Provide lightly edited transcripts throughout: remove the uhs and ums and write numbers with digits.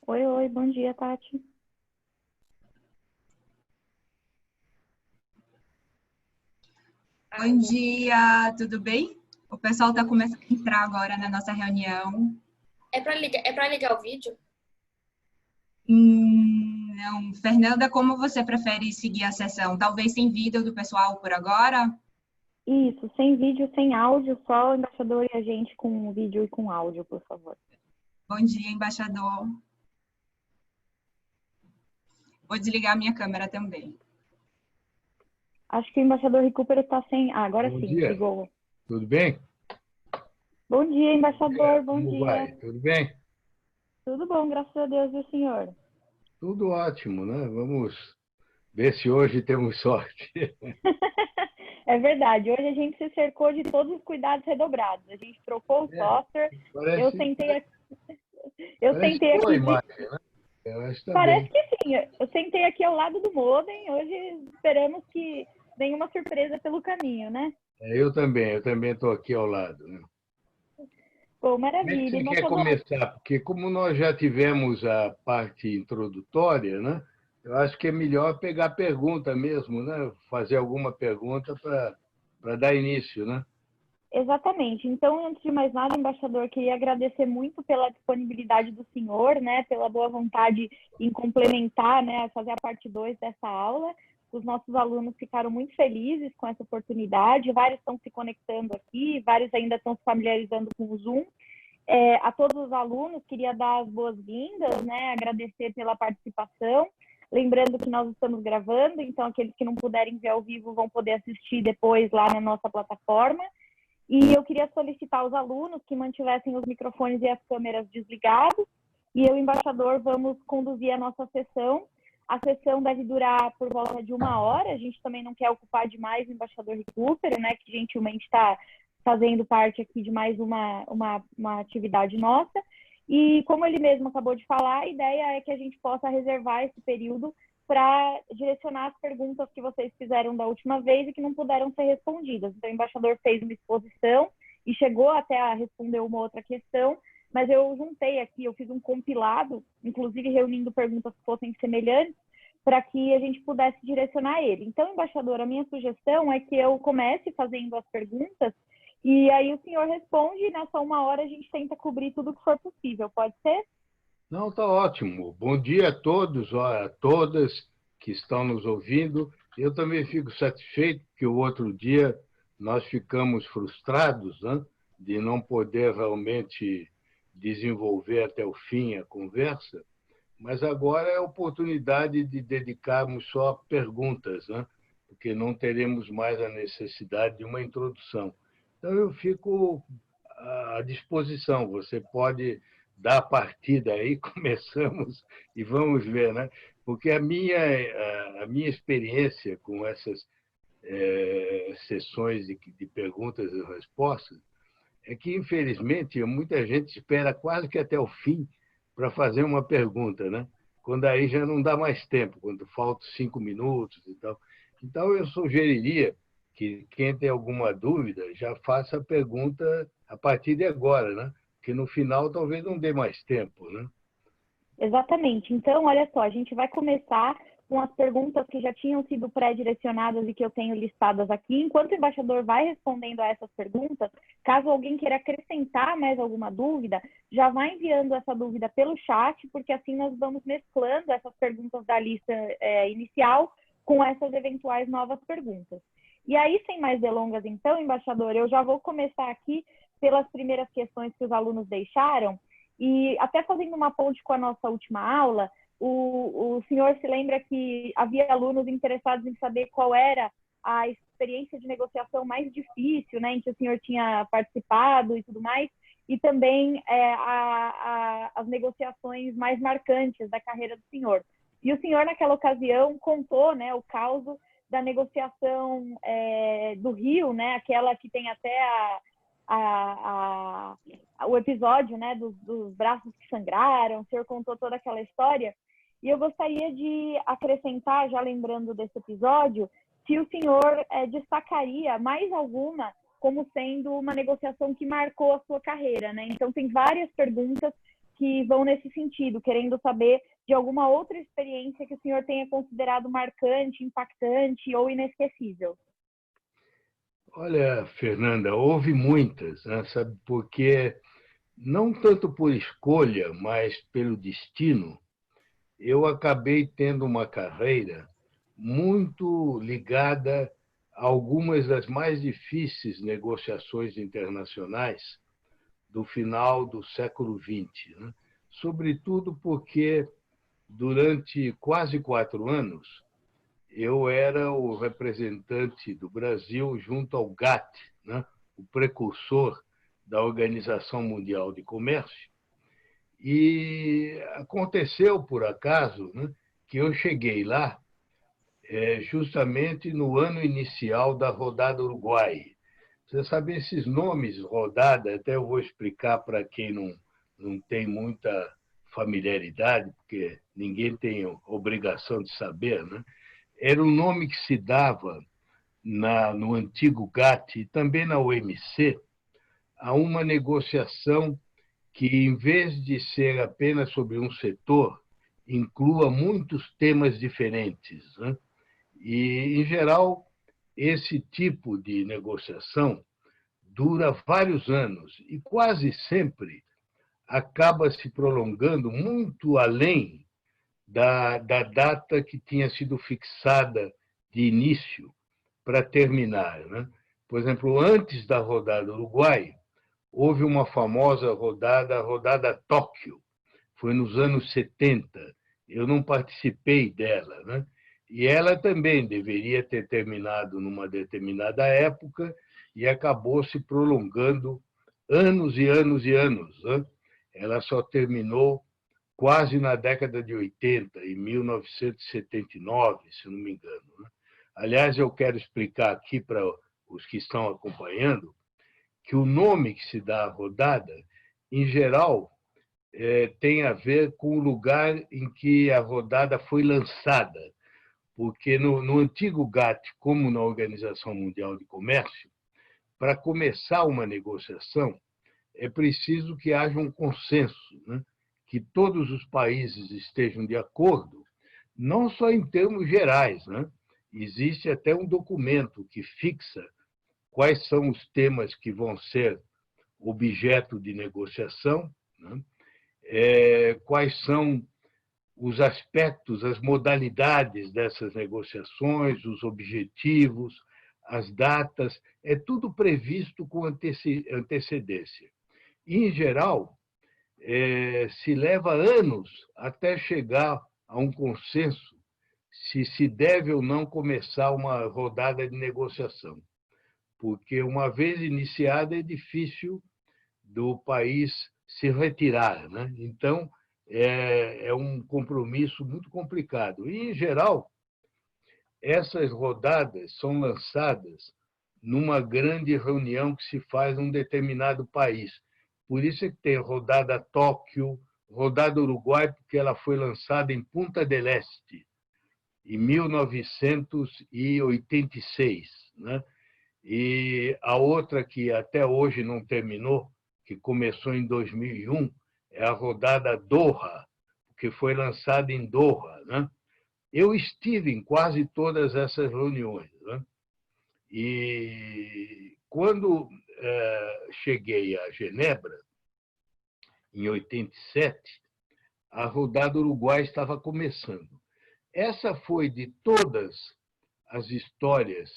Oi, oi, bom dia, Tati. Bom dia, tudo bem? O pessoal está começando a entrar agora na nossa reunião. É para ligar o vídeo? Não, Fernanda, como você prefere seguir a sessão? Talvez sem vídeo do pessoal por agora? Isso, sem vídeo, sem áudio, só o embaixador e a gente com vídeo e com áudio, por favor. Bom dia, embaixador. Vou desligar minha câmera também. Acho que o embaixador Recupero está sem. Ah, agora Bom sim, dia, ligou. tudo bem? Bom dia, embaixador, bom Como dia. vai? Tudo bem? Tudo bom, graças a Deus, e o senhor? Tudo ótimo, né? Vamos ver se hoje temos sorte. É verdade, hoje a gente se cercou de todos os cuidados redobrados. A gente trocou o É, software, eu parece, sentei aqui, eu parece sentei boa a aqui. imagem, né? Eu acho que está Parece bem. que sim, eu sentei aqui ao lado do modem, hoje esperamos que nenhuma surpresa pelo caminho, né? Eu também estou aqui ao lado, né? Pô, Como é que maravilha, você quer embaixador. começar? Porque como nós já tivemos a parte introdutória, né? Eu acho que é melhor pegar a pergunta mesmo, né? Fazer alguma pergunta para dar início, né? Exatamente. Então, antes de mais nada, embaixador, queria agradecer muito pela disponibilidade do senhor, né, pela boa vontade em complementar, né, fazer a parte 2 dessa aula. Os nossos alunos ficaram muito felizes com essa oportunidade, vários estão se conectando aqui, vários ainda estão se familiarizando com o Zoom. A todos os alunos, queria dar as boas-vindas, né, agradecer pela participação. Lembrando que nós estamos gravando, então aqueles que não puderem ver ao vivo vão poder assistir depois lá na nossa plataforma. E eu queria solicitar aos alunos que mantivessem os microfones e as câmeras desligados. E eu, embaixador, vamos conduzir a nossa sessão. A sessão deve durar por volta de 1 hora. A gente também não quer ocupar demais o embaixador Recupero, né, que gentilmente está fazendo parte aqui de mais uma atividade nossa. E como ele mesmo acabou de falar, a ideia é que a gente possa reservar esse período para direcionar as perguntas que vocês fizeram da última vez e que não puderam ser respondidas. Então, o embaixador fez uma exposição e chegou até a responder uma outra questão, mas eu juntei aqui, eu fiz um compilado, inclusive reunindo perguntas que fossem semelhantes, para que a gente pudesse direcionar ele. Então, embaixador, a minha sugestão é que eu comece fazendo as perguntas e aí o senhor responde e nessa 1 hora a gente tenta cobrir tudo que for possível. Pode ser? Não, está ótimo. Bom dia a todos, a todas que estão nos ouvindo. Eu também fico satisfeito que o outro dia nós ficamos frustrados, né, de não poder realmente desenvolver até o fim a conversa, mas agora é a oportunidade de dedicarmos só a perguntas, né, porque não teremos mais a necessidade de uma introdução. Então, eu fico à disposição. Você pode dar a partida aí, começamos e vamos ver, né? Porque a minha experiência com essas sessões de perguntas e respostas é que, infelizmente, muita gente espera quase que até o fim para fazer uma pergunta, né? Quando aí já não dá mais tempo, quando faltam 5 minutos e tal. Então, eu sugeriria que quem tem alguma dúvida já faça a pergunta a partir de agora, né? Porque no final talvez não dê mais tempo, né? Exatamente. Então, olha só, a gente vai começar com as perguntas que já tinham sido pré-direcionadas e que eu tenho listadas aqui. Enquanto o embaixador vai respondendo a essas perguntas, caso alguém queira acrescentar mais alguma dúvida, já vai enviando essa dúvida pelo chat, porque assim nós vamos mesclando essas perguntas da lista inicial com essas eventuais novas perguntas. E aí, sem mais delongas, então, embaixador, eu já vou começar aqui pelas primeiras questões que os alunos deixaram. E até fazendo uma ponte com a nossa última aula, o senhor se lembra que havia alunos interessados em saber qual era a experiência de negociação mais difícil, né, em que o senhor tinha participado e tudo mais, e também as negociações mais marcantes da carreira do senhor. E o senhor, naquela ocasião, contou, né, o caso da negociação do Rio, né, aquela que tem até o episódio, né, dos braços que sangraram, o senhor contou toda aquela história, e eu gostaria de acrescentar, já lembrando desse episódio, se o senhor destacaria mais alguma como sendo uma negociação que marcou a sua carreira, né? Então, tem várias perguntas que vão nesse sentido, querendo saber de alguma outra experiência que o senhor tenha considerado marcante, impactante ou inesquecível. Olha, Fernanda, houve muitas, né? Sabe, porque não tanto por escolha, mas pelo destino, eu acabei tendo uma carreira muito ligada a algumas das mais difíceis negociações internacionais do final do século XX, né? Sobretudo porque, durante quase 4 anos, eu era o representante do Brasil junto ao GATT, né? O precursor da Organização Mundial de Comércio. E aconteceu, por acaso, né, que eu cheguei lá justamente no ano inicial da rodada Uruguai. Você sabe, esses nomes, rodada, até eu vou explicar para quem não tem muita familiaridade, porque ninguém tem obrigação de saber, né? Era um nome que se dava no antigo GATT e também na OMC a uma negociação que, em vez de ser apenas sobre um setor, inclua muitos temas diferentes, né? E, em geral, esse tipo de negociação dura vários anos e quase sempre acaba se prolongando muito além da data que tinha sido fixada de início para terminar, né? Por exemplo, antes da rodada Uruguai, houve uma famosa rodada, a rodada Tóquio, foi nos anos 70. Eu não participei dela, né? E ela também deveria ter terminado numa determinada época e acabou se prolongando anos e anos e anos, né? Ela só terminou quase na década de 80, em 1979, se não me engano, né? Aliás, eu quero explicar aqui para os que estão acompanhando que o nome que se dá à rodada, em geral, tem a ver com o lugar em que a rodada foi lançada, porque no antigo GATT, como na Organização Mundial de Comércio, para começar uma negociação, é preciso que haja um consenso, né? Que todos os países estejam de acordo, não só em termos gerais, né? Existe até um documento que fixa quais são os temas que vão ser objeto de negociação, né? Quais são os aspectos, as modalidades dessas negociações, os objetivos, as datas, é tudo previsto com antecedência. E, em geral, se leva anos até chegar a um consenso se deve ou não começar uma rodada de negociação, porque, uma vez iniciada, é difícil do país se retirar, né? Então, é um compromisso muito complicado. E, em geral, essas rodadas são lançadas numa grande reunião que se faz num determinado país. Por isso é que tem rodada Tóquio, rodada Uruguai, porque ela foi lançada em Punta del Este, em 1986, né? E a outra que até hoje não terminou, que começou em 2001, é a rodada Doha, que foi lançada em Doha, né? Eu estive em quase todas essas reuniões, né? E quando cheguei a Genebra, em 87, a rodada Uruguai estava começando. Essa foi, de todas as histórias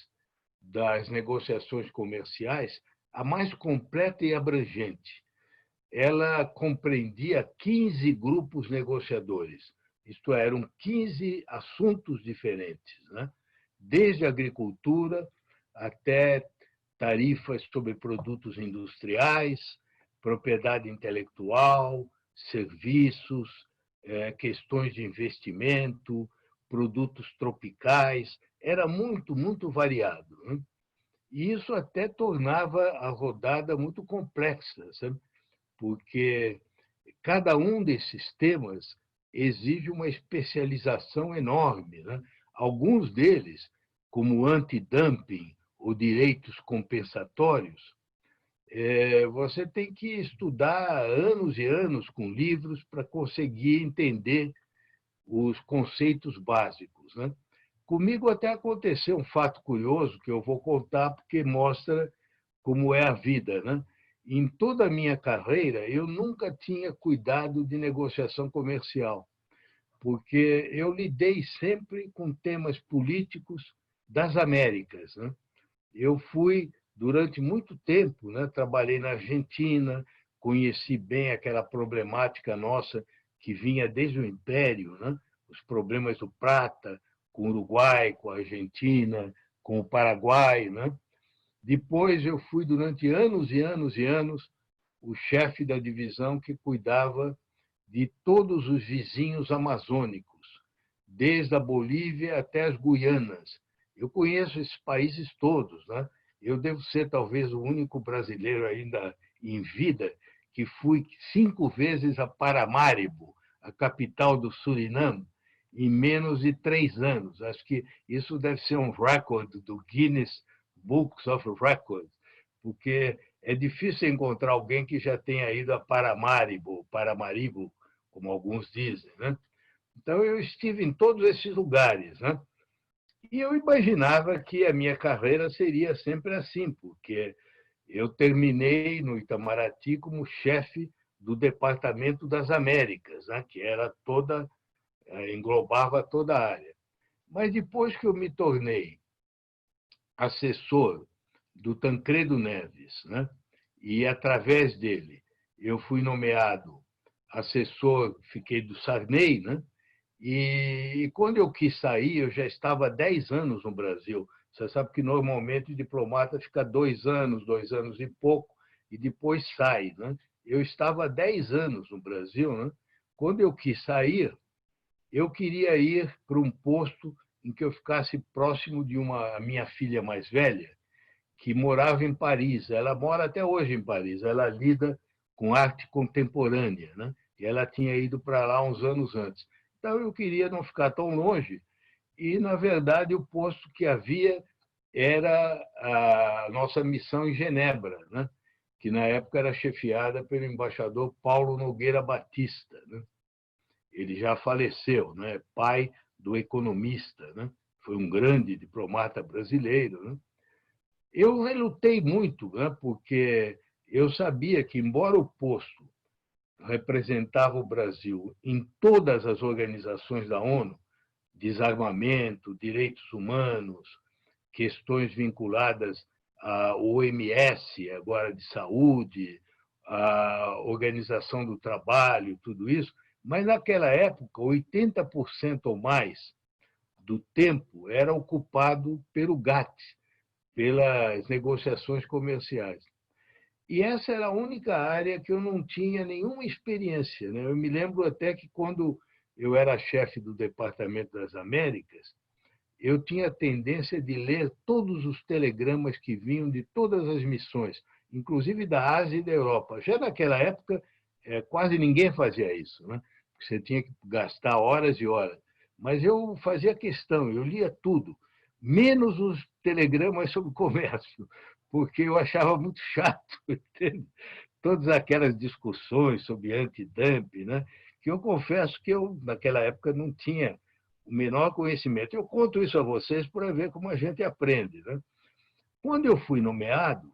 das negociações comerciais, a mais completa e abrangente. Ela compreendia 15 grupos negociadores, isto é, eram 15 assuntos diferentes, né? Desde agricultura até tarifas sobre produtos industriais, propriedade intelectual, serviços, questões de investimento, produtos tropicais, era muito, muito variado, né? E isso até tornava a rodada muito complexa, sabe? Porque cada um desses temas exige uma especialização enorme, né? Alguns deles, como antidumping ou direitos compensatórios, você tem que estudar anos e anos com livros para conseguir entender os conceitos básicos, né? Comigo até aconteceu um fato curioso que eu vou contar porque mostra como é a vida, né? Em toda a minha carreira, eu nunca tinha cuidado de negociação comercial, porque eu lidei sempre com temas políticos das Américas, né? Eu fui, durante muito tempo, né, trabalhei na Argentina, conheci bem aquela problemática nossa que vinha desde o Império, né? Os problemas do prata, com o Uruguai, com a Argentina, com o Paraguai, né? Depois eu fui, durante anos e anos e anos, o chefe da divisão que cuidava de todos os vizinhos amazônicos, desde a Bolívia até as Guianas. Eu conheço esses países todos, né? Eu devo ser talvez o único brasileiro ainda em vida que fui 5 vezes a Paramaribo, a capital do Suriname, em menos de 3 anos. Acho que isso deve ser um recorde do Guinness Books of Records, porque é difícil encontrar alguém que já tenha ido a Paramaribo, como alguns dizem, né? Então, eu estive em todos esses lugares, né? E eu imaginava que a minha carreira seria sempre assim, porque eu terminei no Itamaraty como chefe do Departamento das Américas, né? Que era englobava toda a área. Mas depois que eu me tornei assessor do Tancredo Neves, né? E através dele eu fui nomeado assessor, fiquei do Sarney, né? E quando eu quis sair, eu já estava há 10 anos no Brasil. Você sabe que normalmente o diplomata fica 2 anos e pouco, e depois sai, né? Eu estava há 10 anos no Brasil, né? Quando eu quis sair, eu queria ir para um posto em que eu ficasse próximo de a minha filha mais velha, que morava em Paris. Ela mora até hoje em Paris. Ela lida com arte contemporânea, né? E ela tinha ido para lá uns anos antes. Então, eu queria não ficar tão longe. E, na verdade, o posto que havia era a nossa missão em Genebra, né? Que, na época, era chefiada pelo embaixador Paulo Nogueira Batista, né? Ele já faleceu, né? Pai do economista, né? Foi um grande diplomata brasileiro, né? Eu relutei muito, né? Porque eu sabia que, embora o posto representava o Brasil em todas as organizações da ONU, desarmamento, direitos humanos, questões vinculadas à OMS, agora de saúde, à Organização do Trabalho, tudo isso, mas naquela época, 80% ou mais do tempo era ocupado pelo GATT, pelas negociações comerciais. E essa era a única área que eu não tinha nenhuma experiência, né? Eu me lembro até que, quando eu era chefe do Departamento das Américas, eu tinha a tendência de ler todos os telegramas que vinham de todas as missões, inclusive da Ásia e da Europa. Já naquela época, quase ninguém fazia isso, né? Você tinha que gastar horas e horas. Mas eu fazia questão, eu lia tudo, menos os telegramas sobre comércio, porque eu achava muito chato, entende? Todas aquelas discussões sobre antidumping, né? Que eu confesso que eu, naquela época, não tinha o menor conhecimento. Eu conto isso a vocês para ver como a gente aprende, né? Quando eu fui nomeado,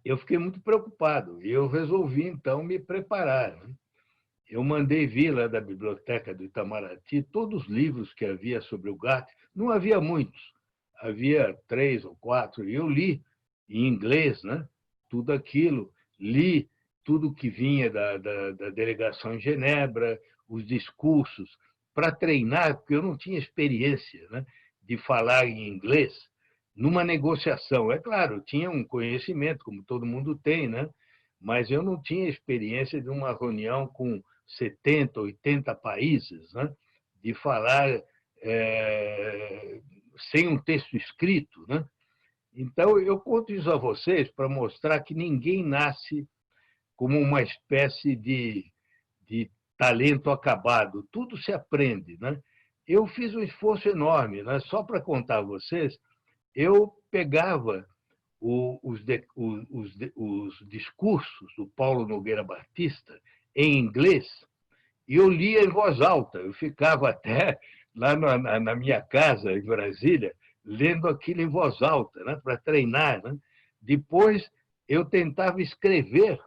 eu fiquei muito preocupado e eu resolvi, então, me preparar, né? Eu mandei vir lá da biblioteca do Itamaraty todos os livros que havia sobre o GATT. Não havia muitos, havia 3 ou 4, e eu li em inglês, né? Tudo aquilo. Li tudo que vinha da delegação em Genebra, os discursos, para treinar, porque eu não tinha experiência, né, de falar em inglês numa negociação. É claro, eu tinha um conhecimento, como todo mundo tem, né? Mas eu não tinha experiência de uma reunião com 70, 80 países, né? De falar sem um texto escrito, né? Então, eu conto isso a vocês para mostrar que ninguém nasce como uma espécie de talento acabado. Tudo se aprende, né? Eu fiz um esforço enorme, né? Só para contar a vocês, eu pegava os discursos do Paulo Nogueira Batista em inglês e eu lia em voz alta. Eu ficava até lá na minha casa, em Brasília, lendo aquilo em voz alta, né, para treinar. Né? Depois, eu tentava escrever.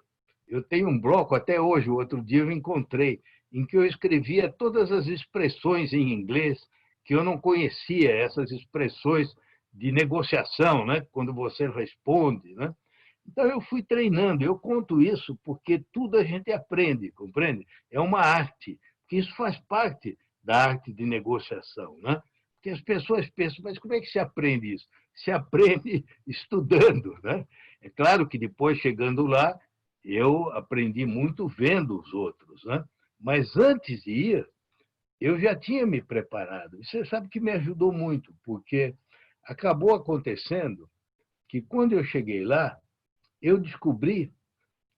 Eu tenho um bloco até hoje, o outro dia eu encontrei, em que eu escrevia todas as expressões em inglês que eu não conhecia, essas expressões de negociação, né? Quando você responde. Né? Então, eu fui treinando. Eu conto isso porque tudo a gente aprende, compreende? É uma arte, que isso faz parte da arte de negociação. Né? Porque as pessoas pensam, mas como é que se aprende isso? Se aprende estudando. Né? É claro que depois, chegando lá, eu aprendi muito vendo os outros. Né? Mas antes de ir, eu já tinha me preparado. Você sabe que me ajudou muito, porque acabou acontecendo que, quando eu cheguei lá, eu descobri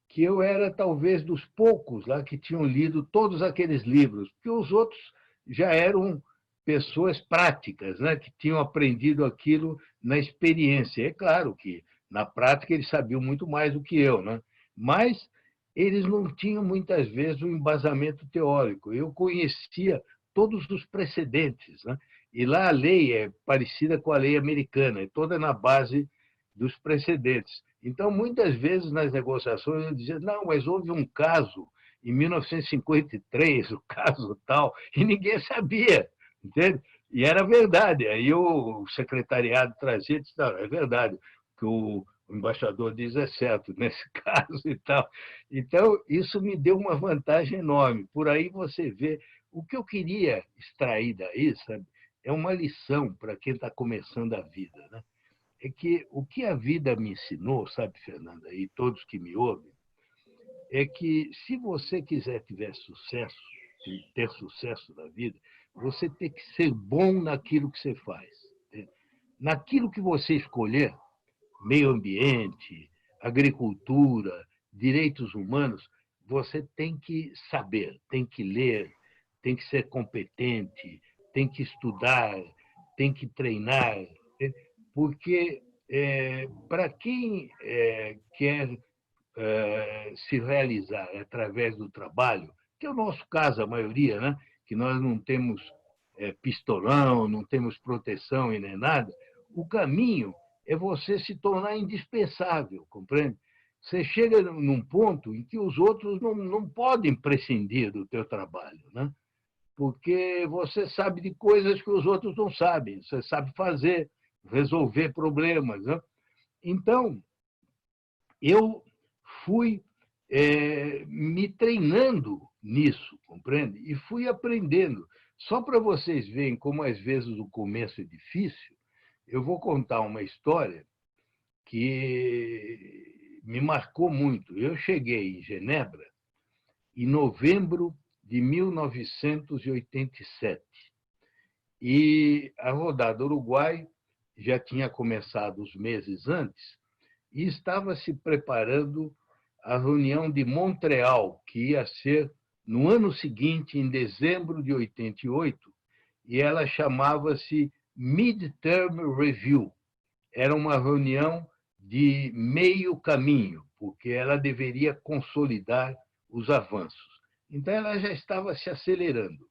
que eu era talvez dos poucos lá que tinham lido todos aqueles livros, porque os outros já eram pessoas práticas, né, que tinham aprendido aquilo na experiência. É claro que, na prática, eles sabiam muito mais do que eu, né? Mas eles não tinham, muitas vezes, um embasamento teórico. Eu conhecia todos os precedentes. Né? E lá a lei é parecida com a lei americana, é toda na base dos precedentes. Então, muitas vezes, nas negociações, eu dizia, não, mas houve um caso em 1953, o caso tal, e ninguém sabia, entende? E era verdade. Aí o secretariado trazia e disse, não, é verdade, o que o embaixador diz é certo nesse caso e tal. Então, isso me deu uma vantagem enorme. Por aí você vê o que eu queria extrair daí, sabe? É uma lição para quem está começando a vida, né? É que o que a vida me ensinou, sabe, Fernanda, e todos que me ouvem, é que se você quiser ter sucesso na vida, você tem que ser bom naquilo que você faz. Né? Naquilo que você escolher, meio ambiente, agricultura, direitos humanos, você tem que saber, tem que ler, tem que ser competente, tem que estudar, tem que treinar, porque para quem quer se realizar através do trabalho, que é o nosso caso, a maioria, né? Que nós não temos pistolão, não temos proteção e nem nada, o caminho é você se tornar indispensável, compreende? Você chega num ponto em que os outros não podem prescindir do teu trabalho, né? Porque você sabe de coisas que os outros não sabem, você sabe fazer, resolver problemas. Né? Então, eu fui me treinando nisso, compreende? E fui aprendendo. Só para vocês verem como, às vezes, o começo é difícil, eu vou contar uma história que me marcou muito. Eu cheguei em Genebra em novembro de 1987. E a rodada Uruguai já tinha começado os meses antes e estava se preparando a reunião de Montreal, que ia ser no ano seguinte, em dezembro de 88, e ela chamava-se Midterm Review. Era uma reunião de meio caminho, porque ela deveria consolidar os avanços. Então, ela já estava se acelerando.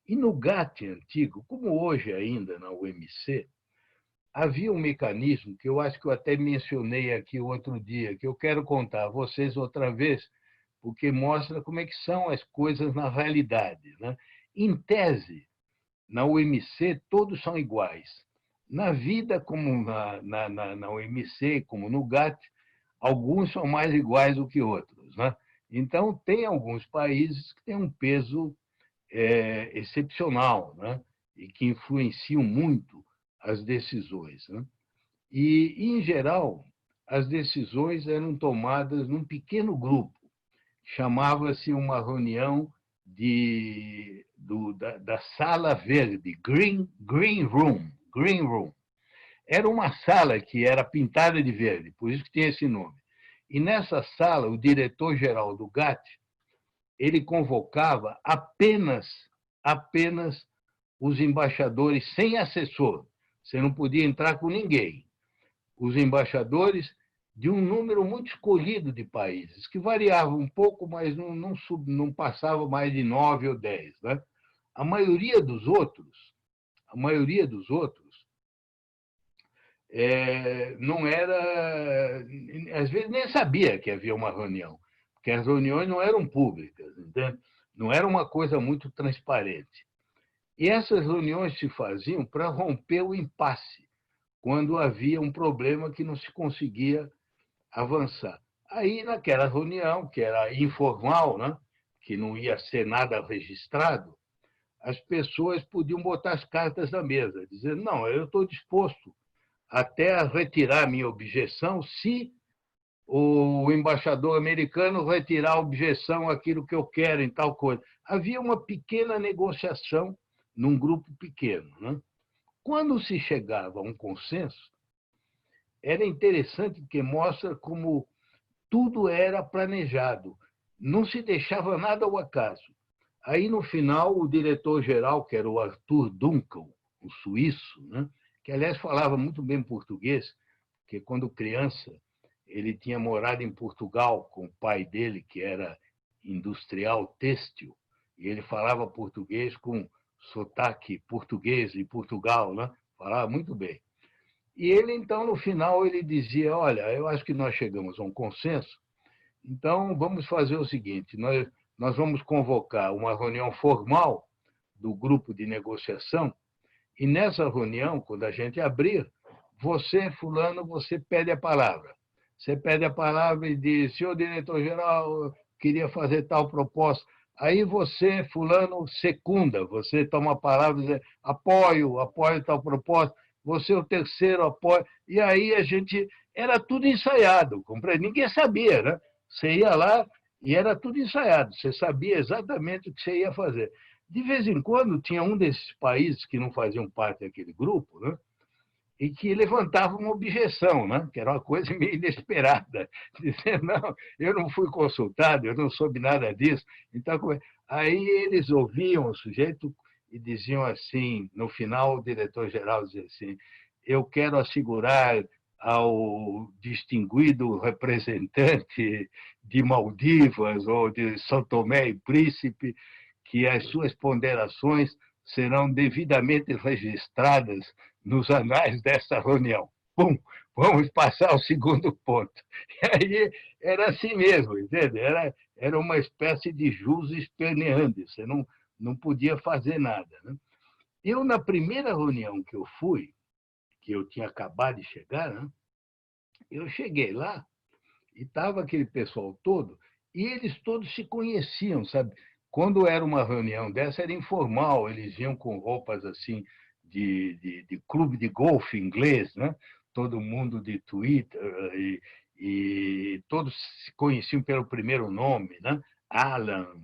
E no GATT antigo, como hoje ainda na OMC, havia um mecanismo que eu acho que eu até mencionei aqui outro dia, que eu quero contar a vocês outra vez, porque mostra como é que são as coisas na realidade. Né? Em tese, na OMC, todos são iguais. Na vida, como na OMC, como no GATT, alguns são mais iguais do que outros. Né? Então, tem alguns países que têm um peso excepcional, né? E que influenciam muito as decisões. Né? E, em geral, as decisões eram tomadas num pequeno grupo. Chamava-se uma reunião da Sala Verde, Green Room. Green Room. Era uma sala que era pintada de verde, por isso que tem esse nome. E nessa sala, o diretor-geral do GATT, ele convocava apenas os embaixadores sem assessor. Você não podia entrar com ninguém. os embaixadores de um número muito escolhido de países, que variava um pouco, mas não passava mais de 9 ou 10. Né? A maioria dos outros, não era, às vezes nem sabia que havia uma reunião, porque as reuniões não eram públicas, entende? Não era uma coisa muito transparente. E essas reuniões se faziam para romper o impasse, quando havia um problema que não se conseguia avançar. Aí, naquela reunião, que era informal, né, que não ia ser nada registrado, as pessoas podiam botar as cartas na mesa, dizer, não, eu estou disposto até a retirar minha objeção se o embaixador americano retirar a objeção àquilo que eu quero em tal coisa. Havia uma pequena negociação num grupo pequeno. Né? Quando se chegava a um consenso, era interessante porque mostra como tudo era planejado, não se deixava nada ao acaso. Aí, no final, o diretor-geral, que era o Arthur Duncan, o suíço, né? Que, aliás, falava muito bem português, porque, quando criança, ele tinha morado em Portugal com o pai dele, que era industrial têxtil, e ele falava português com sotaque português de Portugal, né? Falava muito bem. E ele, então, no final, ele dizia, olha, eu acho que nós chegamos a um consenso, então vamos fazer o seguinte, nós vamos convocar uma reunião formal do grupo de negociação e nessa reunião, quando a gente abrir, você, fulano, você pede a palavra. Você pede a palavra e diz, senhor diretor-geral, eu queria fazer tal proposta. Aí você, fulano, secunda, você toma a palavra e diz, apoio tal proposta. Você, o terceiro, apoia. E aí a gente... Era tudo ensaiado, compreende? Ninguém sabia, né? Você ia lá e era tudo ensaiado. Você sabia exatamente o que você ia fazer. De vez em quando, tinha um desses países que não faziam parte daquele grupo, né? E que levantava uma objeção, né? Que era uma coisa meio inesperada. Dizendo, não, eu não fui consultado, eu não soube nada disso. Então, aí eles ouviam o sujeito e diziam assim, no final, o diretor-geral dizia assim, eu quero assegurar ao distinguido representante de Maldivas ou de São Tomé e Príncipe que as suas ponderações serão devidamente registradas nos anais dessa reunião. Pum, vamos passar ao segundo ponto. E aí era assim mesmo, entende? Era uma espécie de jus esperneandi, você não podia fazer nada. Né? Eu, na primeira reunião que eu fui, que eu tinha acabado de chegar, né? Eu cheguei lá e estava aquele pessoal todo, e eles todos se conheciam, sabe? Quando era uma reunião dessa, era informal, eles iam com roupas assim de clube de golfe inglês, né? Todo mundo de Twitter, e todos se conheciam pelo primeiro nome, né? Alan,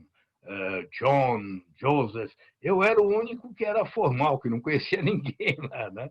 John, Joseph. Eu era o único que era formal, que não conhecia ninguém lá, né?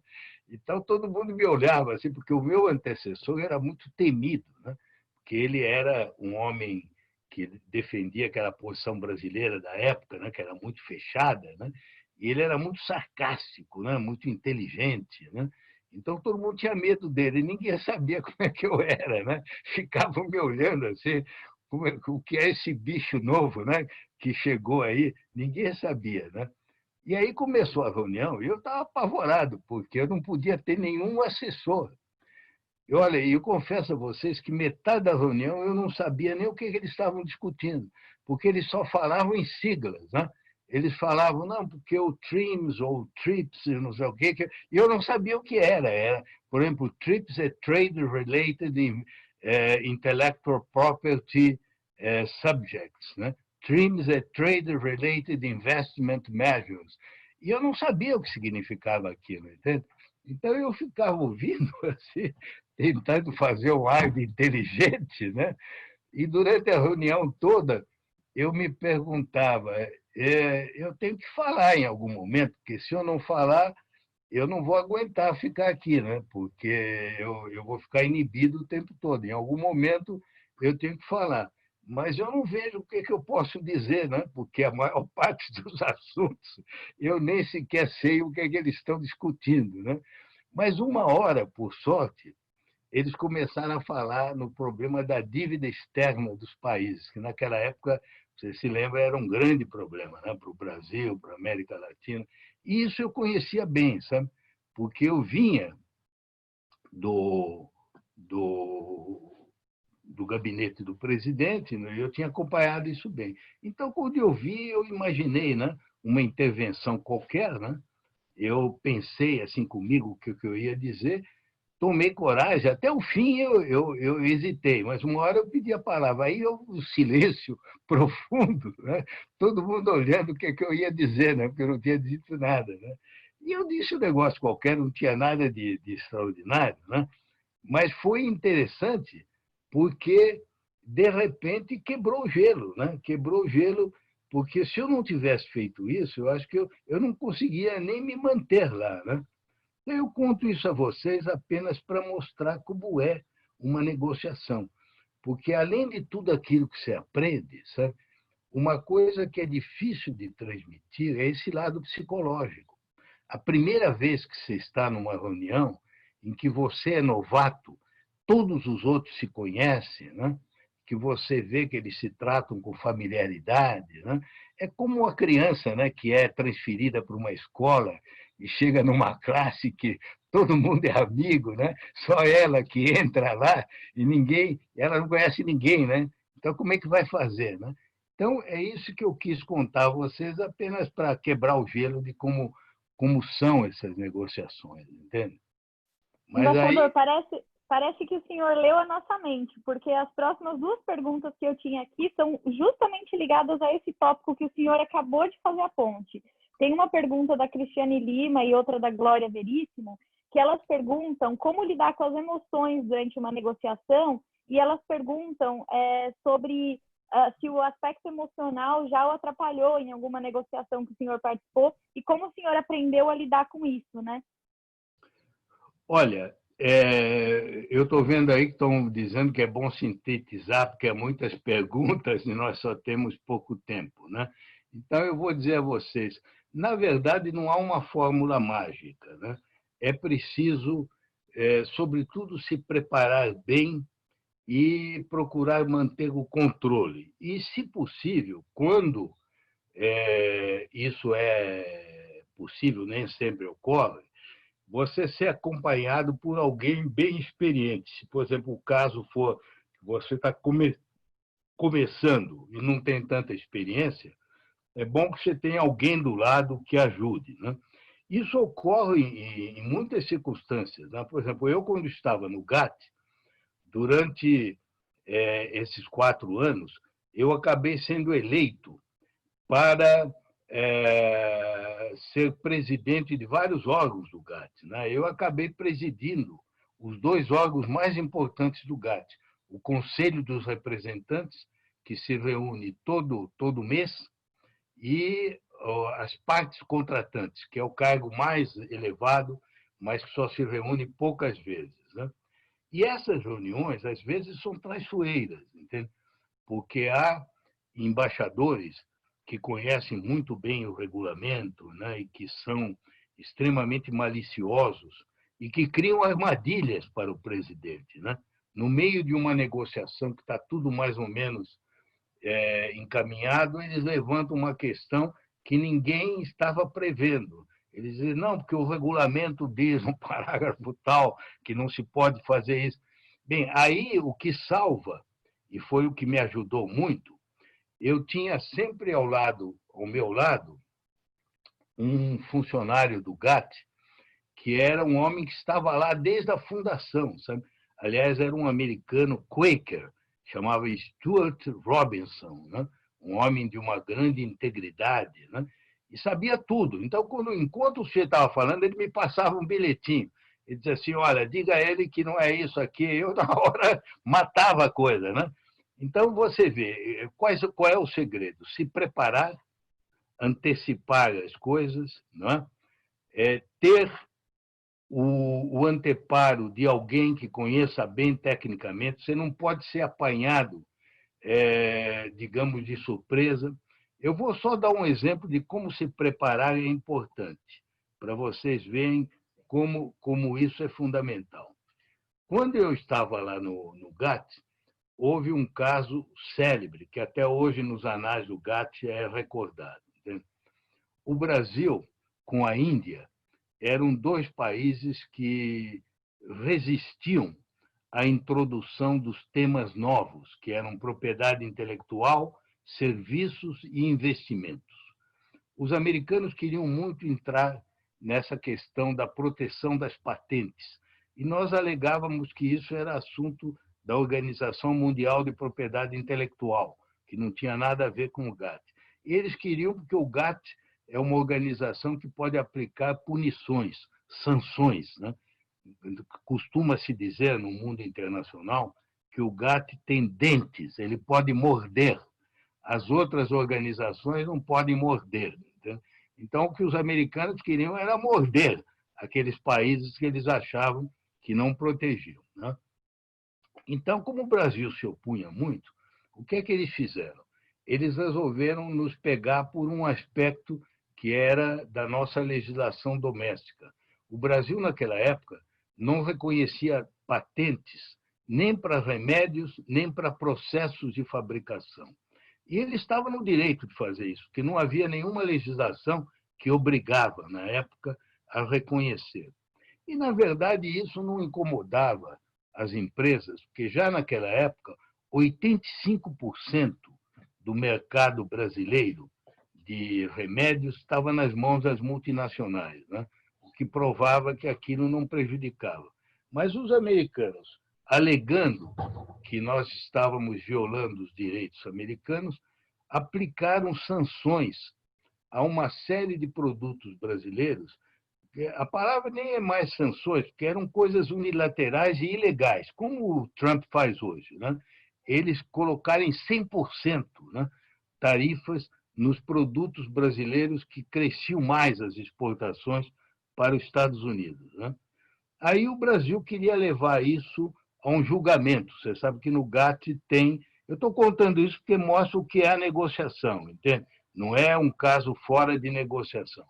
Então, todo mundo me olhava assim, porque o meu antecessor era muito temido, né? Porque ele era um homem que defendia aquela posição brasileira da época, né? Que era muito fechada, né? E ele era muito sarcástico, né? Muito inteligente, né? Então, todo mundo tinha medo dele, e ninguém sabia como é que eu era, né? Ficavam me olhando assim, o que é esse bicho novo, né? Que chegou aí, ninguém sabia, né? E aí começou a reunião e eu estava apavorado, porque eu não podia ter nenhum assessor. E olha, eu confesso a vocês que metade da reunião eu não sabia nem o que eles estavam discutindo, porque eles só falavam em siglas, né? Eles falavam, não, porque o TRIMS ou TRIPS, não sei o quê, e eu não sabia o que era. Por exemplo, TRIPS é Trade Related Intellectual Property Subjects, né? TRIMS é Trade Related Investment Measures. E eu não sabia o que significava aquilo, entende? Então eu ficava ouvindo, assim, tentando fazer um ar de inteligente, né? E durante a reunião toda, eu me perguntava, eu tenho que falar em algum momento, porque se eu não falar, eu não vou aguentar ficar aqui, né? Porque eu vou ficar inibido o tempo todo. Em algum momento, eu tenho que falar. Mas eu não vejo o que eu posso dizer, né? Porque a maior parte dos assuntos eu nem sequer sei o que eles estão discutindo. Né? Mas uma hora, por sorte, eles começaram a falar no problema da dívida externa dos países, que naquela época, você se lembra, era um grande problema, né? Para o Brasil, para a América Latina. E isso eu conhecia bem, sabe? Porque eu vinha do, do, do gabinete do presidente, né? Eu tinha acompanhado isso bem. Então, quando eu vi, eu imaginei, né, uma intervenção qualquer, né? Eu pensei assim comigo o que eu ia dizer, tomei coragem, até o fim eu hesitei, mas uma hora eu pedi a palavra, aí o silêncio profundo, né? Todo mundo olhando o que eu ia dizer, né? Porque eu não tinha dito nada. Né? E eu disse um negócio qualquer, não tinha nada de extraordinário, né? Mas foi interessante porque, de repente, quebrou o gelo, né? Quebrou o gelo, porque se eu não tivesse feito isso, eu acho que eu não conseguia nem me manter lá, né? Eu conto isso a vocês apenas para mostrar como é uma negociação. Porque, além de tudo aquilo que você aprende, sabe, uma coisa que é difícil de transmitir é esse lado psicológico. A primeira vez que você está numa reunião em que você é novato, todos os outros se conhecem, né? Que você vê que eles se tratam com familiaridade, né? É como uma criança, né, que é transferida para uma escola e chega numa classe que todo mundo é amigo, né? Só ela que entra lá e ela não conhece ninguém, né? Então como é que vai fazer, né? Então é isso que eu quis contar a vocês apenas para quebrar o gelo de como são essas negociações, entende? Mas Embaixador, aí, parece que o senhor leu a nossa mente, porque as próximas duas perguntas que eu tinha aqui são justamente ligadas a esse tópico que o senhor acabou de fazer a ponte. Tem uma pergunta da Cristiane Lima e outra da Glória Veríssimo, que elas perguntam como lidar com as emoções durante uma negociação, e elas perguntam sobre se o aspecto emocional já o atrapalhou em alguma negociação que o senhor participou, e como o senhor aprendeu a lidar com isso, né? olha, eu estou vendo aí que estão dizendo que é bom sintetizar, porque há muitas perguntas e nós só temos pouco tempo, né? Então, eu vou dizer a vocês, na verdade, não há uma fórmula mágica, né? É preciso, sobretudo, se preparar bem e procurar manter o controle. E, se possível, quando isso é possível, nem sempre ocorre, você ser acompanhado por alguém bem experiente. Se, por exemplo, o caso for que você está começando e não tem tanta experiência, é bom que você tenha alguém do lado que ajude. Né? Isso ocorre em muitas circunstâncias. Né? Por exemplo, eu, quando estava no GATT, durante esses 4 anos, eu acabei sendo eleito para ser presidente de vários órgãos do GATT. Né? Eu acabei presidindo os dois órgãos mais importantes do GATT, o Conselho dos Representantes, que se reúne todo mês, e as partes contratantes, que é o cargo mais elevado, mas que só se reúne poucas vezes. Né? E essas reuniões, às vezes, são traiçoeiras, entende? Porque há embaixadores que conhecem muito bem o regulamento, né, e que são extremamente maliciosos e que criam armadilhas para o presidente. Né? No meio de uma negociação que está tudo mais ou menos encaminhado, eles levantam uma questão que ninguém estava prevendo. Eles dizem, não, porque o regulamento diz, no parágrafo tal, que não se pode fazer isso. Bem, aí o que salva, e foi o que me ajudou muito, eu tinha sempre ao meu lado, um funcionário do GATT, que era um homem que estava lá desde a fundação, sabe? Aliás, era um americano Quaker, chamava Stuart Robinson, né? Um homem de uma grande integridade, né? E sabia tudo. Então, enquanto você estava falando, ele me passava um bilhetinho. Ele dizia assim, olha, diga a ele que não é isso aqui. Eu, na hora, matava a coisa, né? Então, você vê, qual é o segredo? Se preparar, antecipar as coisas, não é? Ter o anteparo de alguém que conheça bem tecnicamente, você não pode ser apanhado, digamos, de surpresa. Eu vou só dar um exemplo de como se preparar é importante, para vocês verem como isso é fundamental. Quando eu estava lá no GATT, houve um caso célebre, que até hoje nos anais do GATT é recordado. Entende? O Brasil, com a Índia, eram dois países que resistiam à introdução dos temas novos, que eram propriedade intelectual, serviços e investimentos. Os americanos queriam muito entrar nessa questão da proteção das patentes, e nós alegávamos que isso era assunto da Organização Mundial de Propriedade Intelectual, que não tinha nada a ver com o GATT. Eles queriam, porque o GATT é uma organização que pode aplicar punições, sanções, né? Costuma-se dizer no mundo internacional que o GATT tem dentes, ele pode morder. As outras organizações não podem morder. Entende? Então, o que os americanos queriam era morder aqueles países que eles achavam que não protegiam. Né? Então, como o Brasil se opunha muito, o que é que eles fizeram? Eles resolveram nos pegar por um aspecto que era da nossa legislação doméstica. O Brasil, naquela época, não reconhecia patentes nem para remédios, nem para processos de fabricação. E ele estava no direito de fazer isso, porque não havia nenhuma legislação que obrigava, na época, a reconhecer. E, na verdade, isso não incomodava as empresas, porque já naquela época, 85% do mercado brasileiro de remédios estava nas mãos das multinacionais, né? O que provava que aquilo não prejudicava. Mas os americanos, alegando que nós estávamos violando os direitos americanos, aplicaram sanções a uma série de produtos brasileiros. A palavra nem é mais sanções, porque eram coisas unilaterais e ilegais, como o Trump faz hoje. Né? Eles colocarem 100%, né, tarifas nos produtos brasileiros que cresciam mais as exportações para os Estados Unidos. Né? Aí o Brasil queria levar isso a um julgamento. Você sabe que no GATT tem... Eu estou contando isso porque mostra o que é a negociação, entende? Não é um caso fora de negociação.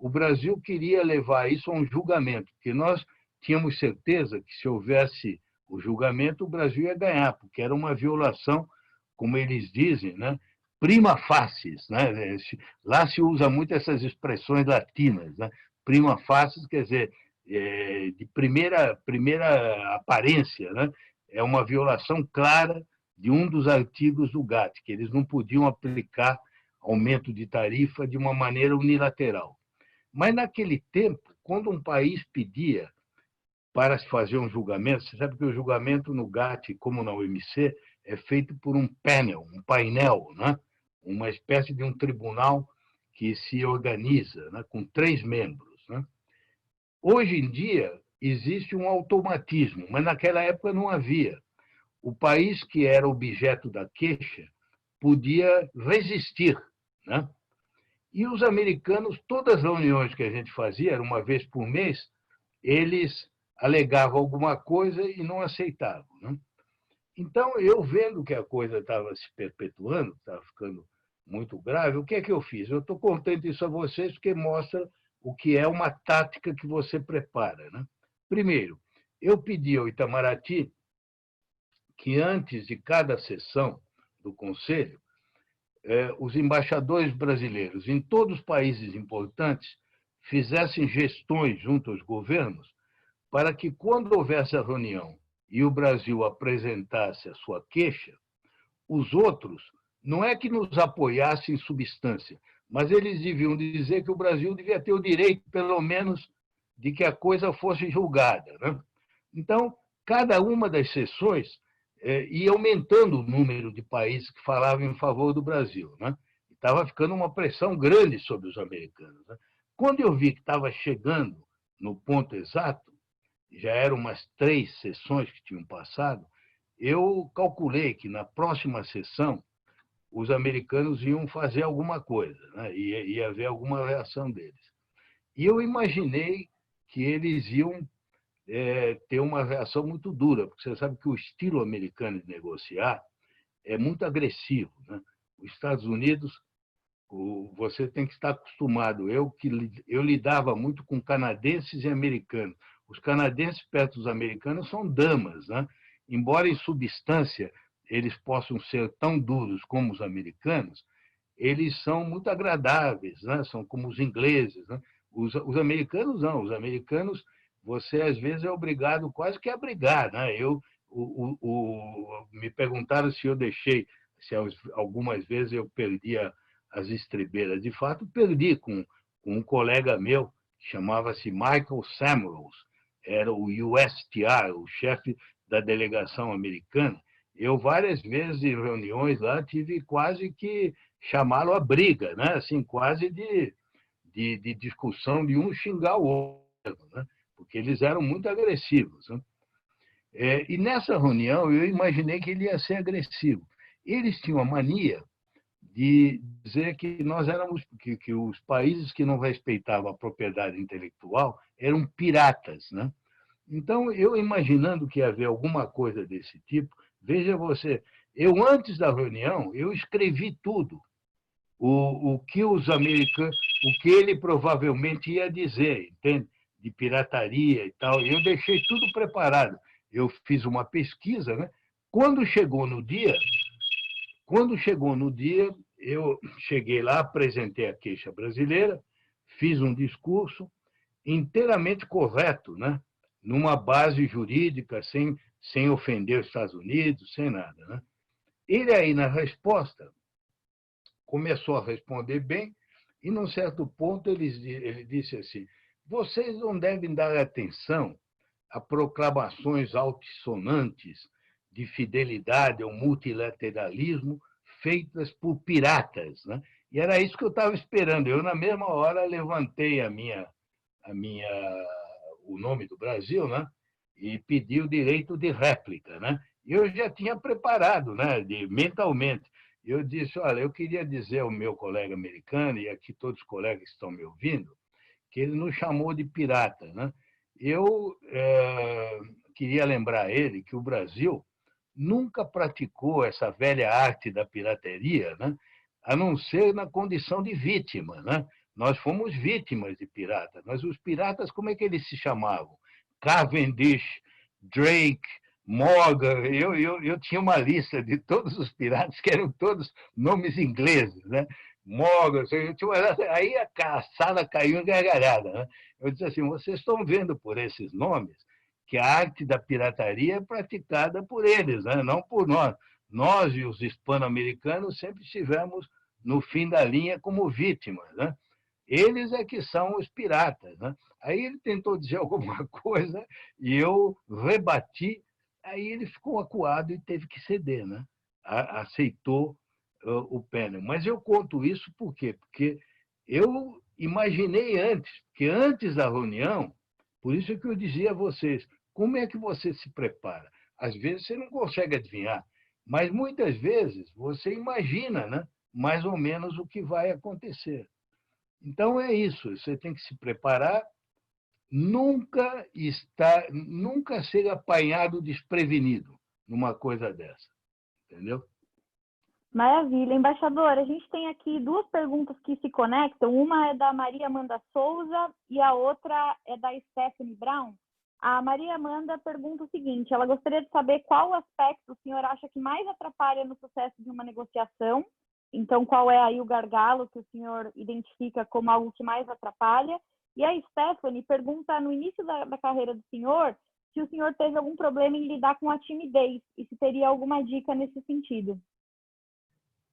O Brasil queria levar isso a um julgamento, porque nós tínhamos certeza que, se houvesse o julgamento, o Brasil ia ganhar, porque era uma violação, como eles dizem, né? Prima facie. Né? Lá se usa muito essas expressões latinas. Né? Prima facie quer dizer de primeira aparência, né? É uma violação clara de um dos artigos do GATT, que eles não podiam aplicar aumento de tarifa de uma maneira unilateral. Mas, naquele tempo, quando um país pedia para se fazer um julgamento, você sabe que o julgamento no GATT, como na OMC, é feito por um painel, né? Uma espécie de um tribunal que se organiza, né? Com 3 membros. Né? Hoje em dia, existe um automatismo, mas naquela época não havia. O país que era objeto da queixa podia resistir, né? E os americanos, todas as reuniões que a gente fazia, era uma vez por mês, eles alegavam alguma coisa e não aceitavam. Né? Então, eu vendo que a coisa estava se perpetuando, estava ficando muito grave, o que é que eu fiz? Eu estou contando isso a vocês porque mostra o que é uma tática que você prepara. Né? Primeiro, eu pedi ao Itamaraty que, antes de cada sessão do Conselho, os embaixadores brasileiros em todos os países importantes fizessem gestões junto aos governos para que, quando houvesse a reunião e o Brasil apresentasse a sua queixa, os outros não é que nos apoiassem em substância, mas eles deviam dizer que o Brasil devia ter o direito, pelo menos, de que a coisa fosse julgada. Né? Então, cada uma das sessões ia aumentando o número de países que falavam em favor do Brasil. Né? Estava ficando uma pressão grande sobre os americanos. Né? Quando eu vi que estava chegando no ponto exato, já eram umas 3 sessões que tinham passado, eu calculei que, na próxima sessão, os americanos iam fazer alguma coisa, né? Ia haver alguma reação deles. E eu imaginei que eles iam ter uma reação muito dura, porque você sabe que o estilo americano de negociar é muito agressivo. Né? Os Estados Unidos, você tem que estar acostumado. Eu lidava muito com canadenses e americanos. Os canadenses perto dos americanos são damas, né? Embora em substância eles possam ser tão duros como os americanos, eles são muito agradáveis, né? São como os ingleses, né? Os americanos não, os americanos você às vezes é obrigado quase que a brigar, né? Me perguntaram se eu deixei, se algumas vezes eu perdia as estribeiras. De fato, perdi com um colega meu que chamava-se Michael Samuels, era o USTR, o chefe da delegação americana. Eu várias vezes em reuniões lá tive quase que chamá-lo a briga, né? Assim, quase de discussão de um xingar o outro, né? Porque eles eram muito agressivos, né? E nessa reunião eu imaginei que ele ia ser agressivo. Eles tinham a mania de dizer que nós éramos que os países que não respeitavam a propriedade intelectual eram piratas, né? Então eu imaginando que ia haver alguma coisa desse tipo, veja você, eu antes da reunião eu escrevi tudo o que os americanos, o que ele provavelmente ia dizer, entende? De pirataria e tal. Eu deixei tudo preparado. Eu fiz uma pesquisa, né? Quando chegou no dia, eu cheguei lá, apresentei a queixa brasileira, fiz um discurso inteiramente correto, né? Numa base jurídica, sem ofender os Estados Unidos, sem nada, né? Ele aí, na resposta, começou a responder bem, e, num certo ponto, ele disse assim: vocês não devem dar atenção a proclamações altissonantes de fidelidade ao multilateralismo feitas por piratas, né? E era isso que eu estava esperando. Eu, na mesma hora, levantei o nome do Brasil, né? E pedi o direito de réplica, né? Eu já tinha preparado, né? Mentalmente. Eu disse: olha, eu queria dizer ao meu colega americano, e aqui todos os colegas que estão me ouvindo, que ele nos chamou de pirata, né? Eu queria lembrar a ele que o Brasil nunca praticou essa velha arte da pirateria, né? A não ser na condição de vítima, né? Nós fomos vítimas de piratas, mas os piratas, como é que eles se chamavam? Cavendish, Drake, Morgan. Eu tinha uma lista de todos os piratas que eram todos nomes ingleses, né? Morgan, aí a sala caiu em gargalhada, né? Eu disse assim: vocês estão vendo por esses nomes que a arte da pirataria é praticada por eles, né? Não por nós. Nós e os hispano-americanos sempre estivemos no fim da linha como vítimas, né? Eles é que são os piratas, né? Aí ele tentou dizer alguma coisa e eu rebati, aí ele ficou acuado e teve que ceder, né? Aceitou o pênalti. Mas eu conto isso por quê? Porque eu imaginei antes, que antes da reunião, por isso é que eu dizia a vocês, como é que você se prepara? Às vezes você não consegue adivinhar, mas muitas vezes você imagina, né? Mais ou menos o que vai acontecer. Então é isso, você tem que se preparar, nunca ser apanhado desprevenido numa coisa dessa, entendeu? Maravilha. Embaixador, a gente tem aqui duas perguntas que se conectam. Uma é da Maria Amanda Souza e a outra é da Stephanie Brown. A Maria Amanda pergunta o seguinte: ela gostaria de saber qual aspecto o senhor acha que mais atrapalha no sucesso de uma negociação. Então, qual é aí o gargalo que o senhor identifica como algo que mais atrapalha? E a Stephanie pergunta, no início da carreira do senhor, se o senhor teve algum problema em lidar com a timidez e se teria alguma dica nesse sentido.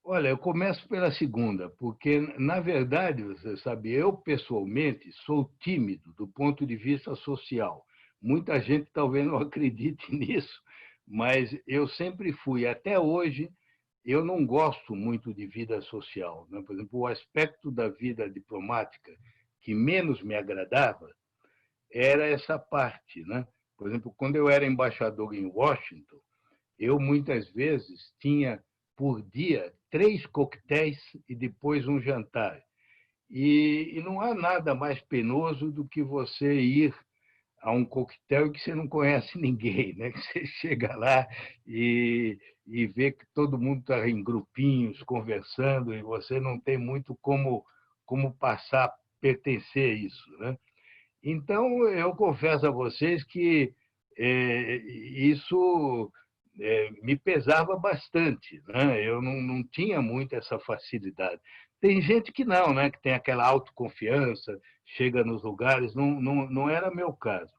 Olha, eu começo pela segunda, porque, na verdade, você sabe, eu pessoalmente sou tímido do ponto de vista social. Muita gente talvez não acredite nisso, mas eu sempre fui. Até hoje, eu não gosto muito de vida social, né? Por exemplo, o aspecto da vida diplomática que menos me agradava era essa parte, né? Por exemplo, quando eu era embaixador em Washington, eu muitas vezes tinha por dia 3 coquetéis e depois um jantar. E não há nada mais penoso do que você ir a um coquetel que você não conhece ninguém, né? Que você chega lá e vê que todo mundo está em grupinhos conversando e você não tem muito como passar a pertencer a isso, né? Então, eu confesso a vocês que isso me pesava bastante, né? Eu não tinha muito essa facilidade. Tem gente que não, né? Que tem aquela autoconfiança, chega nos lugares, não era meu caso.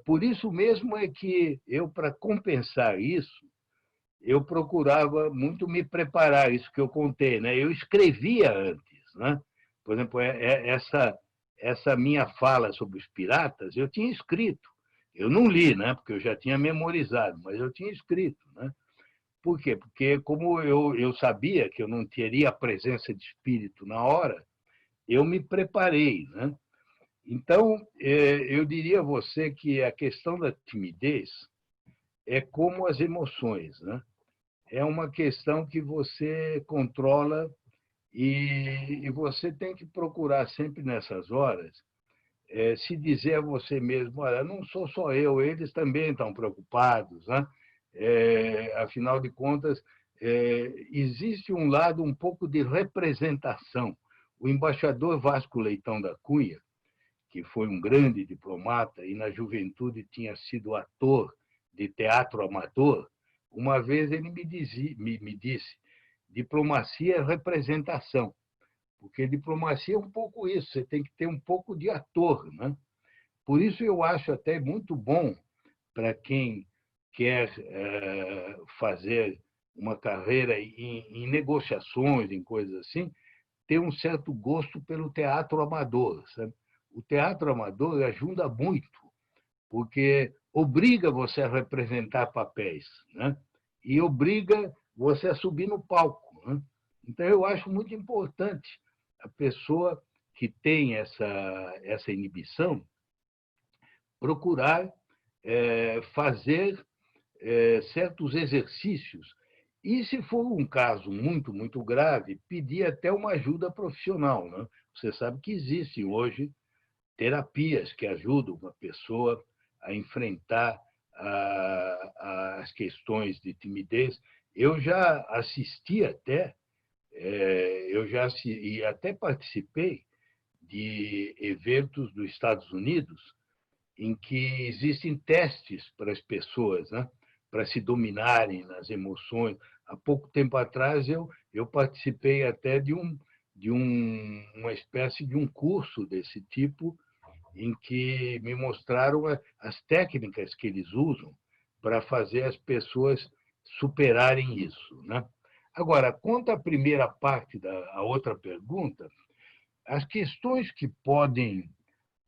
Por isso mesmo é que eu, para compensar isso, eu procurava muito me preparar, isso que eu contei, né? Eu escrevia antes, né? Por exemplo, essa minha fala sobre os piratas, eu tinha escrito. Eu não li, né? Porque eu já tinha memorizado, mas eu tinha escrito, né? Por quê? Porque como eu sabia que eu não teria a presença de espírito na hora, eu me preparei, né? Então, eu diria a você que a questão da timidez é como as emoções, né? É uma questão que você controla e você tem que procurar sempre nessas horas se dizer a você mesmo, olha, não sou só eu, eles também estão preocupados, né? Afinal de contas, existe um lado um pouco de representação. O embaixador Vasco Leitão da Cunha, que foi um grande diplomata e na juventude tinha sido ator de teatro amador, uma vez ele me disse, diplomacia é representação, porque diplomacia é um pouco isso, você tem que ter um pouco de ator, né? Por isso eu acho até muito bom para quem quer fazer uma carreira em negociações, em coisas assim, ter um certo gosto pelo teatro amador, sabe? O teatro amador ajuda muito, porque obriga você a representar papéis, né? E obriga você a subir no palco, né? Então, eu acho muito importante a pessoa que tem essa inibição procurar fazer certos exercícios e, se for um caso muito, muito grave, pedir até uma ajuda profissional, né? Você sabe que existem hoje terapias que ajudam uma pessoa a enfrentar as questões de timidez. Eu já assisti até, e até participei de eventos dos Estados Unidos em que existem testes para as pessoas, né? Para se dominarem nas emoções. Há pouco tempo atrás, eu participei até uma espécie de um curso desse tipo, em que me mostraram as técnicas que eles usam para fazer as pessoas superarem isso, né? Agora, quanto à primeira parte da outra pergunta, as questões que podem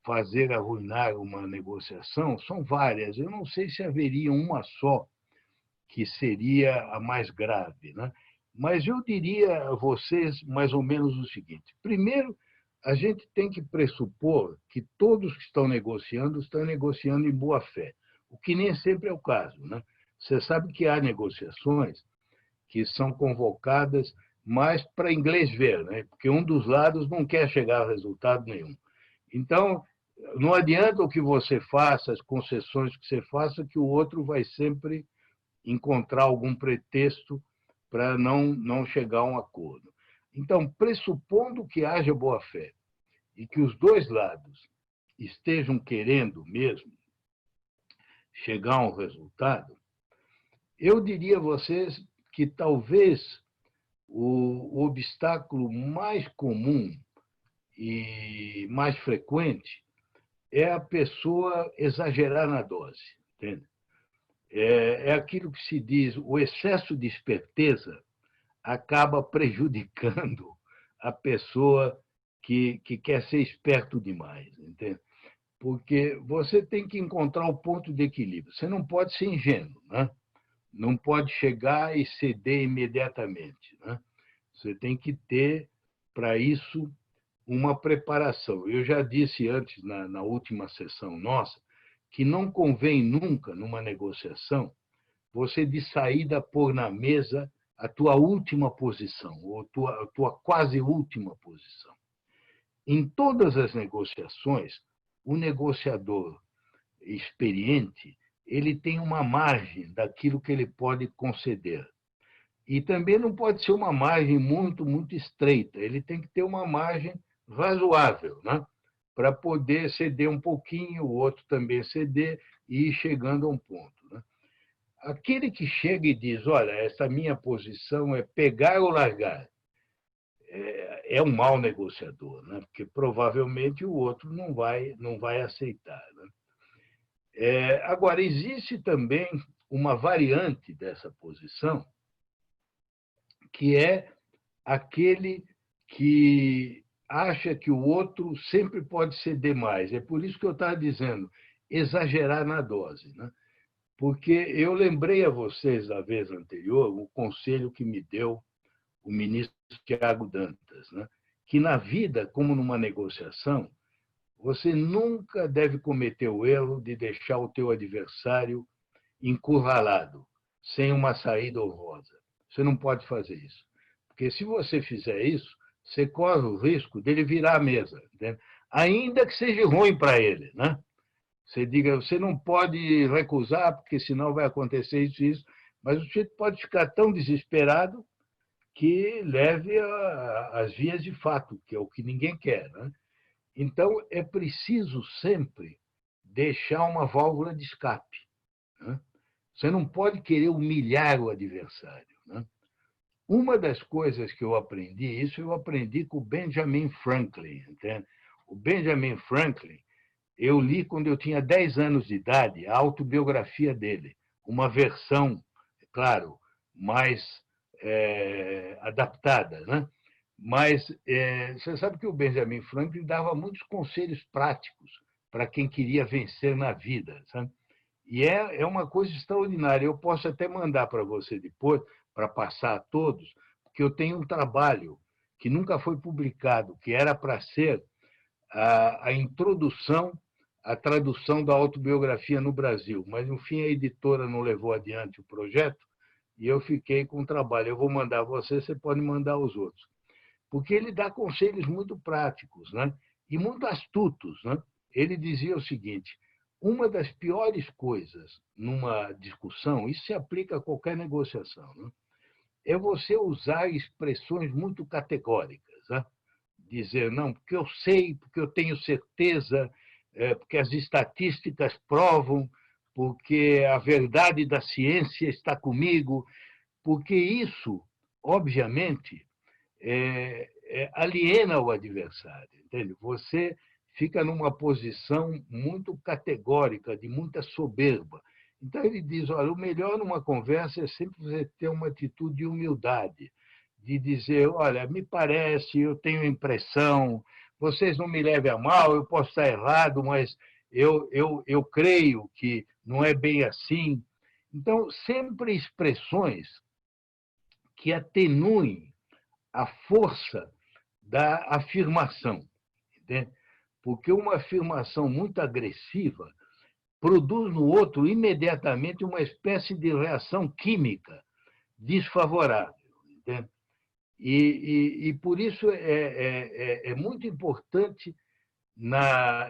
fazer arruinar uma negociação são várias. Eu não sei se haveria uma só que seria a mais grave, né? Mas eu diria a vocês mais ou menos o seguinte. Primeiro, a gente tem que pressupor que todos que estão negociando em boa fé, o que nem sempre é o caso, né? Você sabe que há negociações que são convocadas mais para inglês ver, né? Porque um dos lados não quer chegar a resultado nenhum. Então, não adianta o que você faça, as concessões que você faça, que o outro vai sempre encontrar algum pretexto para não chegar a um acordo. Então, pressupondo que haja boa-fé e que os dois lados estejam querendo mesmo chegar a um resultado, eu diria a vocês que talvez o obstáculo mais comum e mais frequente é a pessoa exagerar na dose, entende? É aquilo que se diz, o excesso de esperteza acaba prejudicando a pessoa que quer ser esperto demais, entende? Porque você tem que encontrar o ponto de equilíbrio. Você não pode ser ingênuo, né? Não pode chegar e ceder imediatamente, né? Você tem que ter, para isso, uma preparação. Eu já disse antes, na última sessão nossa, que não convém nunca, numa negociação, você de saída pôr na mesa a tua última posição, ou a tua quase última posição. Em todas as negociações, o negociador experiente, ele tem uma margem daquilo que ele pode conceder. E também não pode ser uma margem muito, muito estreita, ele tem que ter uma margem razoável, né? para poder ceder um pouquinho, o outro também ceder e ir chegando a um ponto, né? Aquele que chega e diz, olha, essa minha posição é pegar ou largar, é um mau negociador, né? Porque provavelmente o outro não vai aceitar, né? Agora, existe também uma variante dessa posição, que é aquele que acha que o outro sempre pode ceder mais. É por isso que eu estava dizendo, exagerar na dose, né? Porque eu lembrei a vocês, da vez anterior, o conselho que me deu o ministro Tiago Dantas, né? Que na vida, como numa negociação, você nunca deve cometer o erro de deixar o teu adversário encurralado, sem uma saída honrosa. Você não pode fazer isso. Porque se você fizer isso, você corre o risco dele virar a mesa, entende? Ainda que seja ruim para ele, né? Você diga, você não pode recusar, porque senão vai acontecer isso e isso, mas o sujeito pode ficar tão desesperado que leve às vias de fato, que é o que ninguém quer, né? Então, é preciso sempre deixar uma válvula de escape, né? Você não pode querer humilhar o adversário, né? Uma das coisas que eu aprendi, isso eu aprendi com o Benjamin Franklin, entende? O Benjamin Franklin, eu li quando eu tinha 10 anos de idade, a autobiografia dele, uma versão, claro, mais adaptada, né? Mas você sabe que o Benjamin Franklin dava muitos conselhos práticos para quem queria vencer na vida, sabe? E é uma coisa extraordinária. Eu posso até mandar para você depois, para passar a todos, porque eu tenho um trabalho que nunca foi publicado, que era para ser a introdução à tradução da autobiografia no Brasil. Mas, no fim, a editora não levou adiante o projeto e eu fiquei com o trabalho. Eu vou mandar a você, você pode mandar aos outros. Porque ele dá conselhos muito práticos, né? E muito astutos, né? Ele dizia o seguinte, uma das piores coisas numa discussão, isso se aplica a qualquer negociação, né? É você usar expressões muito categóricas, né? Dizer, não, porque eu sei, porque eu tenho certeza, porque as estatísticas provam, porque a verdade da ciência está comigo, porque isso, obviamente, aliena o adversário, entende? Você fica numa posição muito categórica, de muita soberba. Então, ele diz, olha, o melhor numa conversa é sempre você ter uma atitude de humildade, de dizer, olha, me parece, eu tenho impressão, vocês não me levem a mal, eu posso estar errado, mas eu creio que não é bem assim. Então, sempre expressões que atenuem a força da afirmação, entende? Porque uma afirmação muito agressiva produz no outro imediatamente uma espécie de reação química desfavorável, entende? E por isso é muito importante na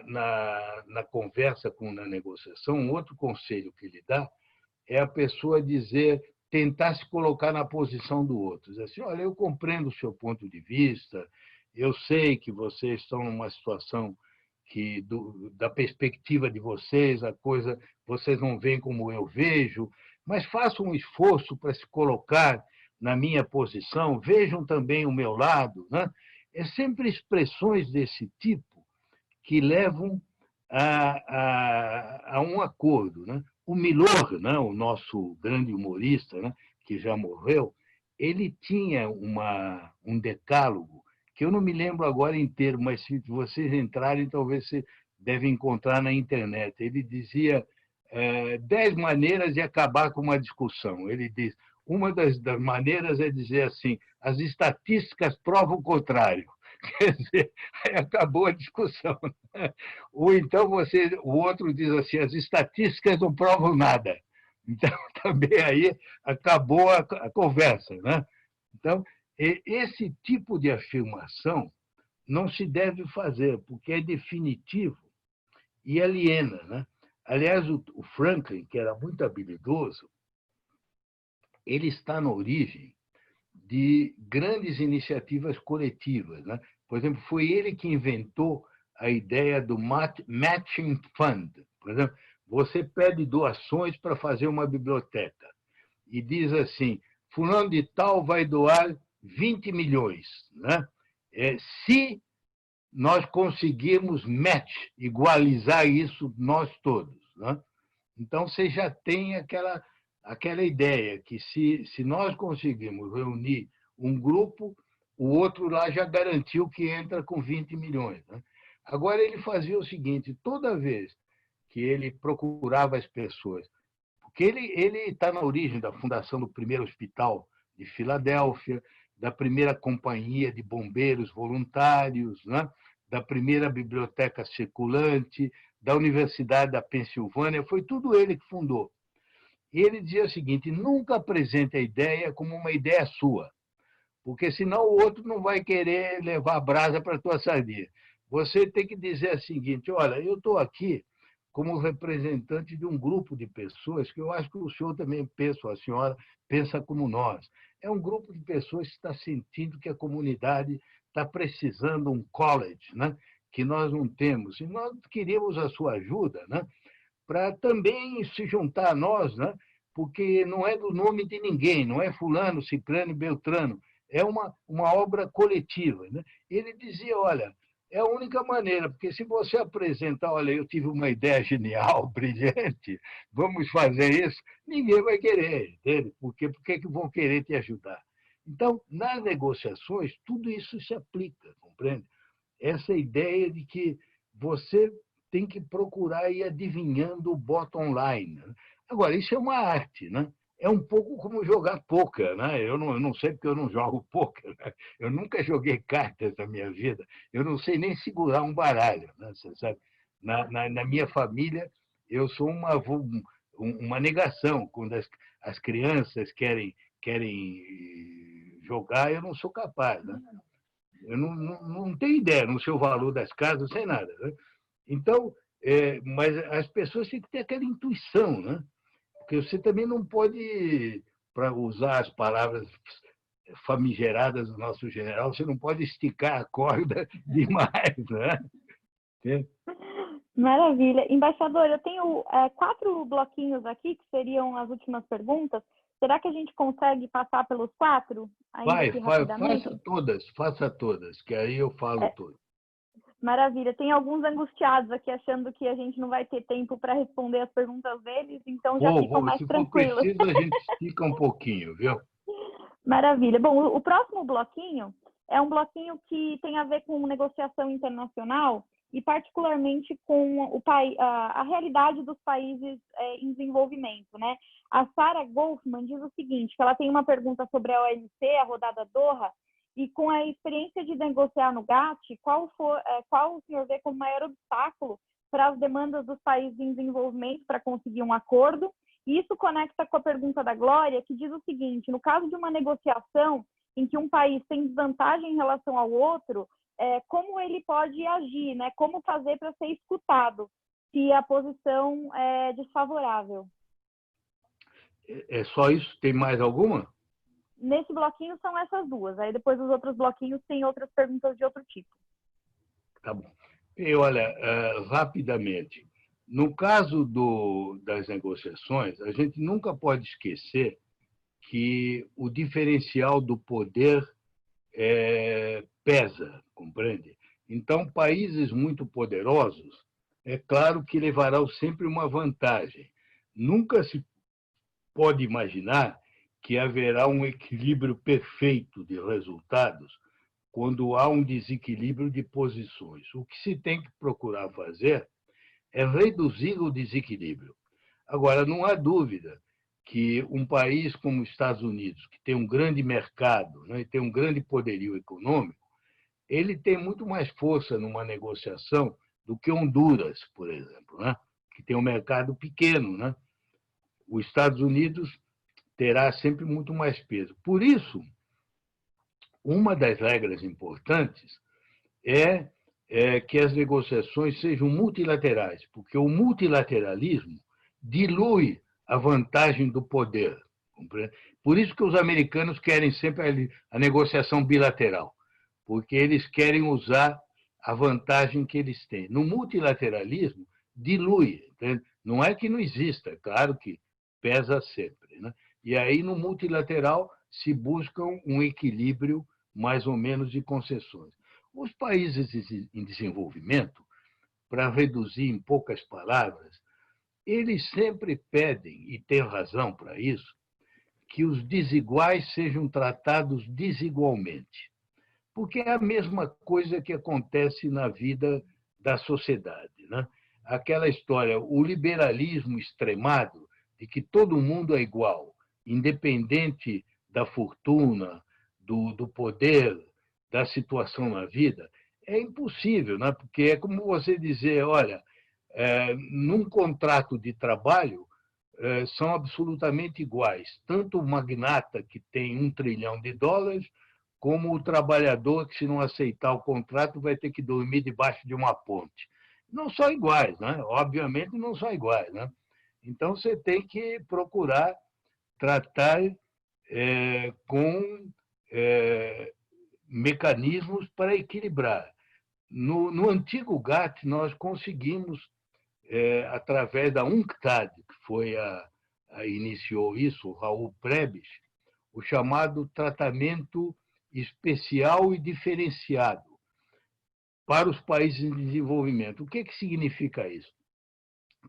conversa, na negociação, um outro conselho que ele dá é a pessoa dizer, tentar se colocar na posição do outro. Dizer assim, olha, eu compreendo o seu ponto de vista, eu sei que vocês estão numa situação que, da perspectiva de vocês, a coisa, vocês não veem como eu vejo, mas façam um esforço para se colocar na minha posição, vejam também o meu lado, né? É sempre expressões desse tipo que levam a um acordo, né? O Milor, né, o nosso grande humorista, né, que já morreu, ele tinha um decálogo, que eu não me lembro agora inteiro, mas se vocês entrarem, talvez você deve encontrar na internet. Ele dizia 10 maneiras de acabar com uma discussão. Ele diz, uma das maneiras é dizer assim, as estatísticas provam o contrário. Quer dizer, aí acabou a discussão. Ou então o outro diz assim, as estatísticas não provam nada. Então, também aí acabou a conversa, né? Então, esse tipo de afirmação não se deve fazer, porque é definitivo e aliena, né? Aliás, o Franklin, que era muito habilidoso, ele está na origem de grandes iniciativas coletivas, né? Por exemplo, foi ele que inventou a ideia do matching fund. Por exemplo, você pede doações para fazer uma biblioteca e diz assim, fulano de tal vai doar 20 milhões, né? Se nós conseguirmos igualizar isso nós todos, né? Então, você já tem aquela ideia que se nós conseguirmos reunir um grupo, o outro lá já garantiu que entra com 20 milhões. Né? Agora, ele fazia o seguinte, toda vez que ele procurava as pessoas, porque ele está na origem da fundação do primeiro hospital de Filadélfia, da primeira companhia de bombeiros voluntários, né? Da primeira biblioteca circulante, da Universidade da Pensilvânia, foi tudo ele que fundou. E ele dizia o seguinte, nunca apresente a ideia como uma ideia sua, porque senão o outro não vai querer levar a brasa para a tua sardinha. Você tem que dizer o seguinte, olha, eu estou aqui como representante de um grupo de pessoas que eu acho que o senhor também pensa, a senhora pensa como nós. É um grupo de pessoas que está sentindo que a comunidade está precisando de um college, né? Que nós não temos. E nós queríamos a sua ajuda, né? Para também se juntar a nós, né? Porque não é do nome de ninguém, não é fulano, ciclano e beltrano, é uma obra coletiva. Né? Ele dizia, olha, é a única maneira, porque se você apresentar, olha, eu tive uma ideia genial, brilhante, vamos fazer isso, ninguém vai querer, entende? Por que vão querer te ajudar? Então, nas negociações, tudo isso se aplica, compreende? Essa ideia de que você tem que procurar ir adivinhando o bottom line. Né? Agora, isso é uma arte, né? É um pouco como jogar pôquer, né? Eu não sei porque eu não jogo pôquer. Né? Eu nunca joguei cartas na minha vida. Eu não sei nem segurar um baralho, né? Você sabe? Na minha família, eu sou uma negação. Quando as crianças querem jogar, eu não sou capaz. Né? Eu não tenho ideia, não sei o valor das casas, não sei nada. Né? Então, mas as pessoas têm que ter aquela intuição, né? Porque você também não pode, para usar as palavras famigeradas do nosso general, você não pode esticar a corda demais, né? Maravilha. Embaixador, eu tenho 4 bloquinhos aqui, que seriam as últimas perguntas. Será que a gente consegue passar pelos 4? Faça todas, que aí eu falo tudo. Maravilha. Tem alguns angustiados aqui achando que a gente não vai ter tempo para responder as perguntas deles, então já ficam mais tranquilos. Se for preciso, a gente estica um pouquinho, viu? Maravilha. Bom, o próximo bloquinho é um bloquinho que tem a ver com negociação internacional e particularmente com a realidade dos países em desenvolvimento, né? A Sarah Golfman diz o seguinte, que ela tem uma pergunta sobre a OMC, a rodada Doha, e com a experiência de negociar no GATT, qual o senhor vê como maior obstáculo para as demandas dos países em desenvolvimento para conseguir um acordo? E isso conecta com a pergunta da Glória, que diz o seguinte, no caso de uma negociação em que um país tem desvantagem em relação ao outro, como ele pode agir, né? Como fazer para ser escutado, se a posição é desfavorável? É só isso? Tem mais alguma? Nesse bloquinho são essas duas. Aí depois os outros bloquinhos têm outras perguntas de outro tipo. Tá bom. E olha, rapidamente, no caso das negociações, a gente nunca pode esquecer que o diferencial do poder pesa, compreende? Então, países muito poderosos, é claro que levarão sempre uma vantagem. Nunca se pode imaginar que haverá um equilíbrio perfeito de resultados quando há um desequilíbrio de posições. O que se tem que procurar fazer é reduzir o desequilíbrio. Agora, não há dúvida que um país como os Estados Unidos, que tem um grande mercado, né, e tem um grande poderio econômico, ele tem muito mais força numa negociação do que Honduras, por exemplo, né, que tem um mercado pequeno. Né? Os Estados Unidos terá sempre muito mais peso. Por isso, uma das regras importantes é que as negociações sejam multilaterais, porque o multilateralismo dilui a vantagem do poder. Por isso que os americanos querem sempre a negociação bilateral, porque eles querem usar a vantagem que eles têm. No multilateralismo, dilui. Entende? Não é que não exista, é claro que pesa sempre, né? E aí, no multilateral, se busca um equilíbrio, mais ou menos, de concessões. Os países em desenvolvimento, para reduzir em poucas palavras, eles sempre pedem, e têm razão para isso, que os desiguais sejam tratados desigualmente. Porque é a mesma coisa que acontece na vida da sociedade, né? Aquela história, o liberalismo extremado, de que todo mundo é igual, independente da fortuna, do poder, da situação na vida, é impossível, né? Porque é como você dizer, olha, num contrato de trabalho, são absolutamente iguais, tanto o magnata que tem $1 trilhão, como o trabalhador que, se não aceitar o contrato, vai ter que dormir debaixo de uma ponte. Não são iguais, né? Obviamente não são iguais, né? Então, você tem que procurar tratar com mecanismos para equilibrar. No antigo GATT, nós conseguimos, através da UNCTAD, que foi iniciou isso, o Raul Prebisch, o chamado tratamento especial e diferenciado para os países em desenvolvimento. O que significa isso?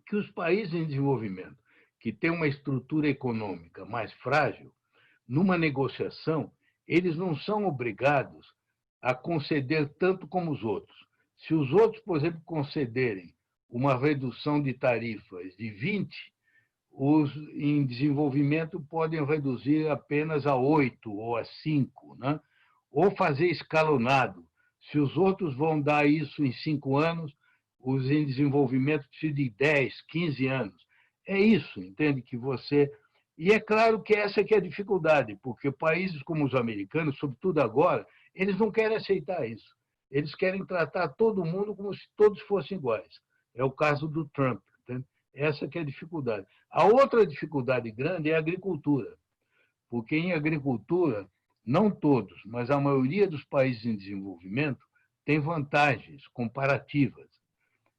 Que os países em desenvolvimento, que têm uma estrutura econômica mais frágil, numa negociação, eles não são obrigados a conceder tanto como os outros. Se os outros, por exemplo, concederem uma redução de tarifas de 20%, os em desenvolvimento podem reduzir apenas a 8% ou a 5%, né? Ou fazer escalonado. Se os outros vão dar isso em 5 anos, os em desenvolvimento precisam de 10, 15 anos. É isso, entende? Que você... E é claro que essa que é a dificuldade, porque países como os americanos, sobretudo agora, eles não querem aceitar isso. Eles querem tratar todo mundo como se todos fossem iguais. É o caso do Trump, entende? Essa que é a dificuldade. A outra dificuldade grande é a agricultura, porque em agricultura, não todos, mas a maioria dos países em desenvolvimento tem vantagens comparativas.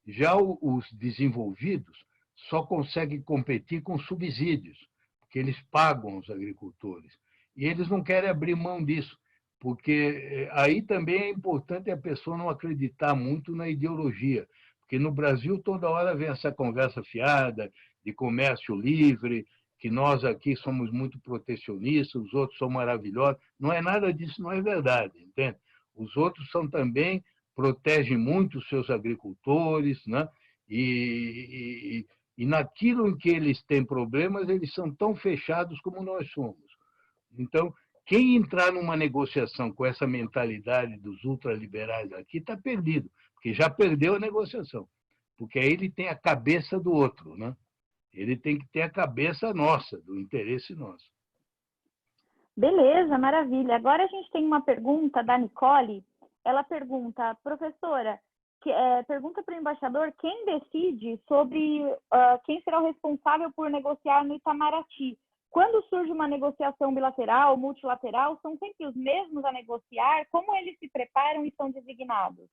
Já os desenvolvidos só conseguem competir com subsídios, porque eles pagam os agricultores. E eles não querem abrir mão disso, porque aí também é importante a pessoa não acreditar muito na ideologia, porque no Brasil toda hora vem essa conversa fiada de comércio livre, que nós aqui somos muito protecionistas, os outros são maravilhosos. Não é nada disso, não é verdade, entende? Os outros são também, protegem muito os seus agricultores, né? E naquilo em que eles têm problemas, eles são tão fechados como nós somos. Então, quem entrar numa negociação com essa mentalidade dos ultraliberais aqui está perdido, porque já perdeu a negociação, porque aí ele tem a cabeça do outro, né? Ele tem que ter a cabeça nossa, do interesse nosso. Beleza, maravilha. Agora a gente tem uma pergunta da Nicole. Ela pergunta, professora, pergunta para o embaixador quem decide sobre quem será o responsável por negociar no Itamaraty. Quando surge uma negociação bilateral, multilateral, são sempre os mesmos a negociar? Como eles se preparam e são designados?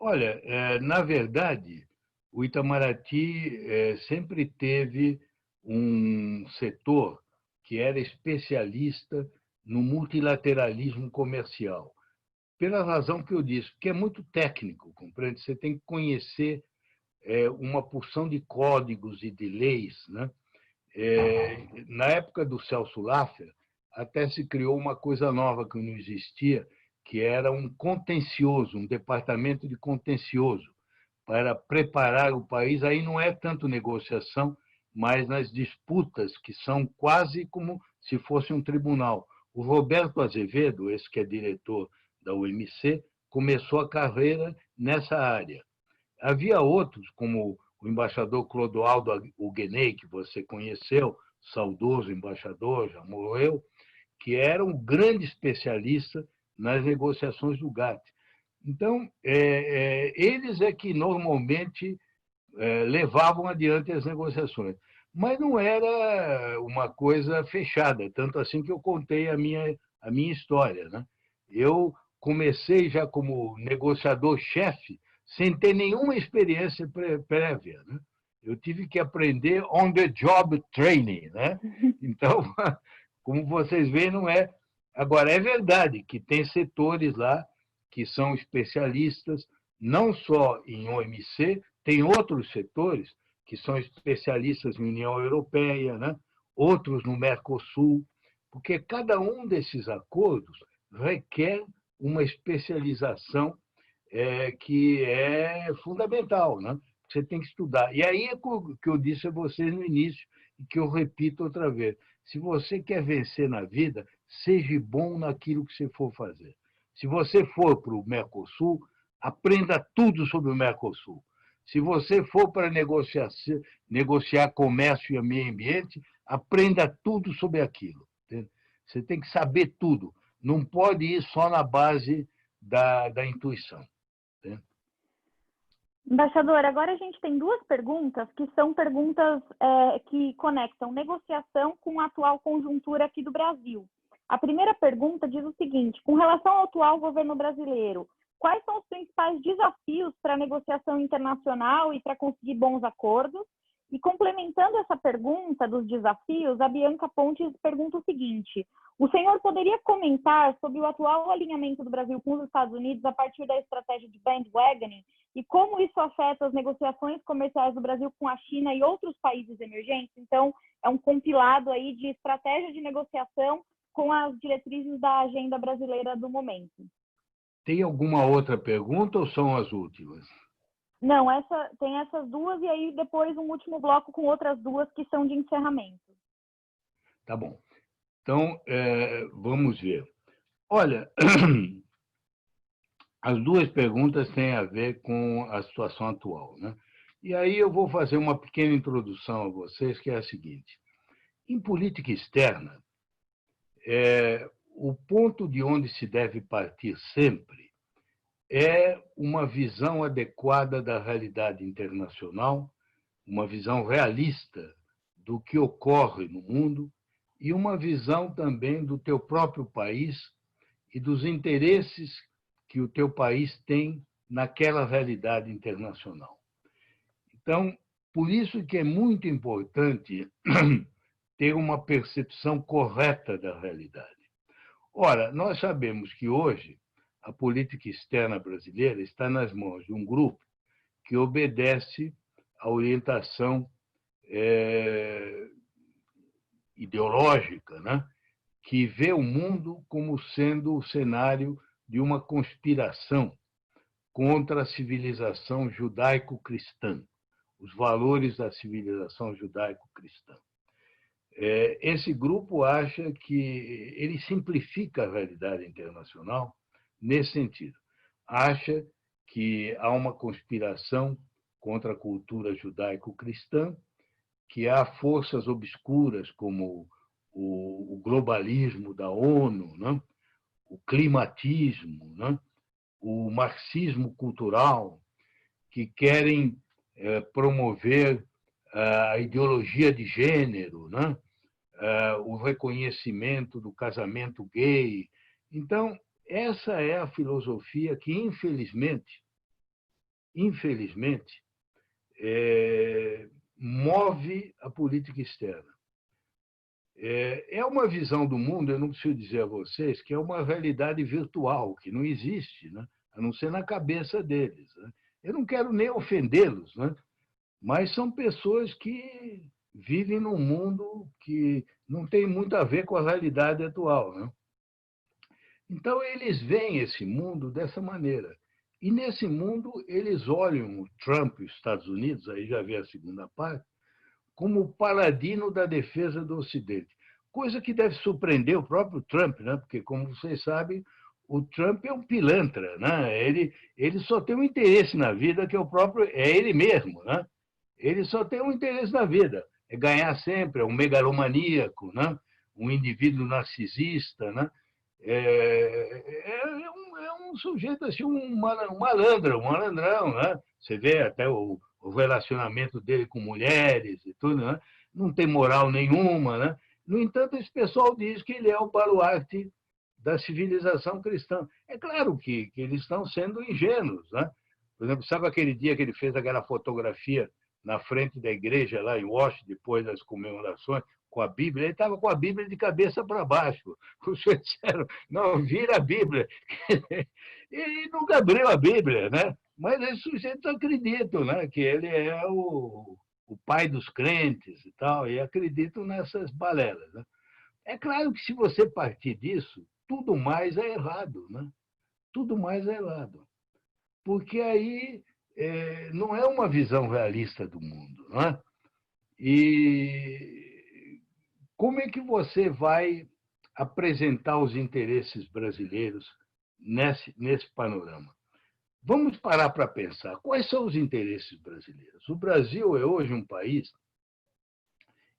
Olha, na verdade, o Itamaraty sempre teve um setor que era especialista no multilateralismo comercial. Pela razão que eu disse, porque é muito técnico, compreende? Você tem que conhecer uma porção de códigos e de leis, né? Na época do Celso Laffer, até se criou uma coisa nova que não existia, que era um contencioso, um departamento de contencioso, para preparar o país. Aí não é tanto negociação, mas nas disputas, que são quase como se fosse um tribunal. O Roberto Azevedo, esse que é diretor da UMC, começou a carreira nessa área. Havia outros, como o embaixador Clodoaldo Huguenet, que você conheceu, saudoso embaixador, já morreu, que era um grande especialista nas negociações do GATT. Então, eles é que normalmente levavam adiante as negociações. Mas não era uma coisa fechada, tanto assim que eu contei a minha história, né? comecei já como negociador-chefe, sem ter nenhuma experiência prévia, né? Eu tive que aprender on the job training, né? Então, como vocês veem, não é. Agora, é verdade que tem setores lá que são especialistas, não só em OMC, tem outros setores que são especialistas em União Europeia, né? Outros no Mercosul, porque cada um desses acordos requer uma especialização que é fundamental, né? Você tem que estudar. E aí é o que eu disse a vocês no início, e que eu repito outra vez. Se você quer vencer na vida, seja bom naquilo que você for fazer. Se você for para o Mercosul, aprenda tudo sobre o Mercosul. Se você for para negociar comércio e meio ambiente, aprenda tudo sobre aquilo. Entende? Você tem que saber tudo. Não pode ir só na base da intuição. Entende? Embaixador, agora a gente tem duas perguntas que são perguntas que conectam negociação com a atual conjuntura aqui do Brasil. A primeira pergunta diz o seguinte: com relação ao atual governo brasileiro, quais são os principais desafios para a negociação internacional e para conseguir bons acordos? E complementando essa pergunta dos desafios, a Bianca Pontes pergunta o seguinte: o senhor poderia comentar sobre o atual alinhamento do Brasil com os Estados Unidos a partir da estratégia de bandwagoning e como isso afeta as negociações comerciais do Brasil com a China e outros países emergentes? Então, é um compilado aí de estratégia de negociação com as diretrizes da agenda brasileira do momento. Tem alguma outra pergunta ou são as últimas? Não, tem essas duas e aí depois um último bloco com outras duas que são de encerramento. Tá bom. Então, vamos ver. Olha, as duas perguntas têm a ver com a situação atual, né? E aí eu vou fazer uma pequena introdução a vocês, que é a seguinte. Em política externa, o ponto de onde se deve partir sempre é uma visão adequada da realidade internacional, uma visão realista do que ocorre no mundo e uma visão também do teu próprio país e dos interesses que o teu país tem naquela realidade internacional. Então, por isso que é muito importante ter uma percepção correta da realidade. Ora, nós sabemos que hoje a política externa brasileira está nas mãos de um grupo que obedece à orientação ideológica, né? Que vê o mundo como sendo o cenário de uma conspiração contra a civilização judaico-cristã, os valores da civilização judaico-cristã. Esse grupo acha que ele simplifica a realidade internacional nesse sentido. Acha que há uma conspiração contra a cultura judaico-cristã, que há forças obscuras como o globalismo da ONU, né? O climatismo, né? O marxismo cultural, que querem promover a ideologia de gênero, né? O reconhecimento do casamento gay. Então, essa é a filosofia que, infelizmente, move a política externa. É uma visão do mundo, eu não preciso dizer a vocês, que é uma realidade virtual, que não existe, né? A não ser na cabeça deles. Né? Eu não quero nem ofendê-los, né? Mas são pessoas que vivem num mundo que não tem muito a ver com a realidade atual. Né? Então, eles veem esse mundo dessa maneira. E, nesse mundo, eles olham o Trump e os Estados Unidos, aí já vê a segunda parte, como o paladino da defesa do Ocidente. Coisa que deve surpreender o próprio Trump, né? Porque, como vocês sabem, o Trump é um pilantra. Né? Ele só tem um interesse na vida, que é ele mesmo. Né? Ele só tem um interesse na vida, é ganhar sempre, é um megalomaníaco, né? Um indivíduo narcisista, né? É um sujeito assim, um malandrão, né? Você vê até o relacionamento dele com mulheres e tudo, né? Não tem moral nenhuma, né? No entanto, esse pessoal diz que ele é o baluarte da civilização cristã. É claro que eles estão sendo ingênuos, né? Por exemplo, sabe aquele dia que ele fez aquela fotografia na frente da igreja, lá em Washington, depois das comemorações, com a Bíblia? Ele estava com a Bíblia de cabeça para baixo. Os senhores disseram, não, vira a Bíblia. E nunca abriu a Bíblia, né? Mas esses sujeitos acreditam, né? Que ele é o pai dos crentes e tal, e acreditam nessas balelas, né? É claro que se você partir disso, tudo mais é errado, né? Tudo mais é errado. Porque aí não é uma visão realista do mundo, não é? E como é que você vai apresentar os interesses brasileiros nesse panorama? Vamos parar para pensar. Quais são os interesses brasileiros? O Brasil é hoje um país,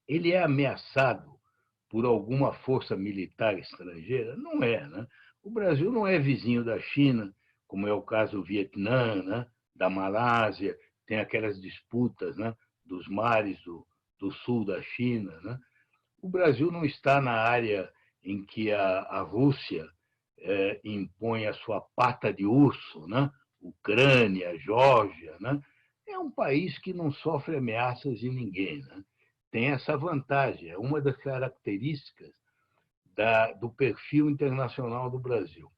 ele é ameaçado por alguma força militar estrangeira? Não é, né? O Brasil não é vizinho da China, como é o caso do Vietnã, né? Da Malásia, tem aquelas disputas, né? Dos mares do sul da China, né? O Brasil não está na área em que a Rússia impõe a sua pata de urso, né? Ucrânia, Geórgia, né? É um país que não sofre ameaças de ninguém, né? Tem essa vantagem, é uma das características do perfil internacional do Brasil.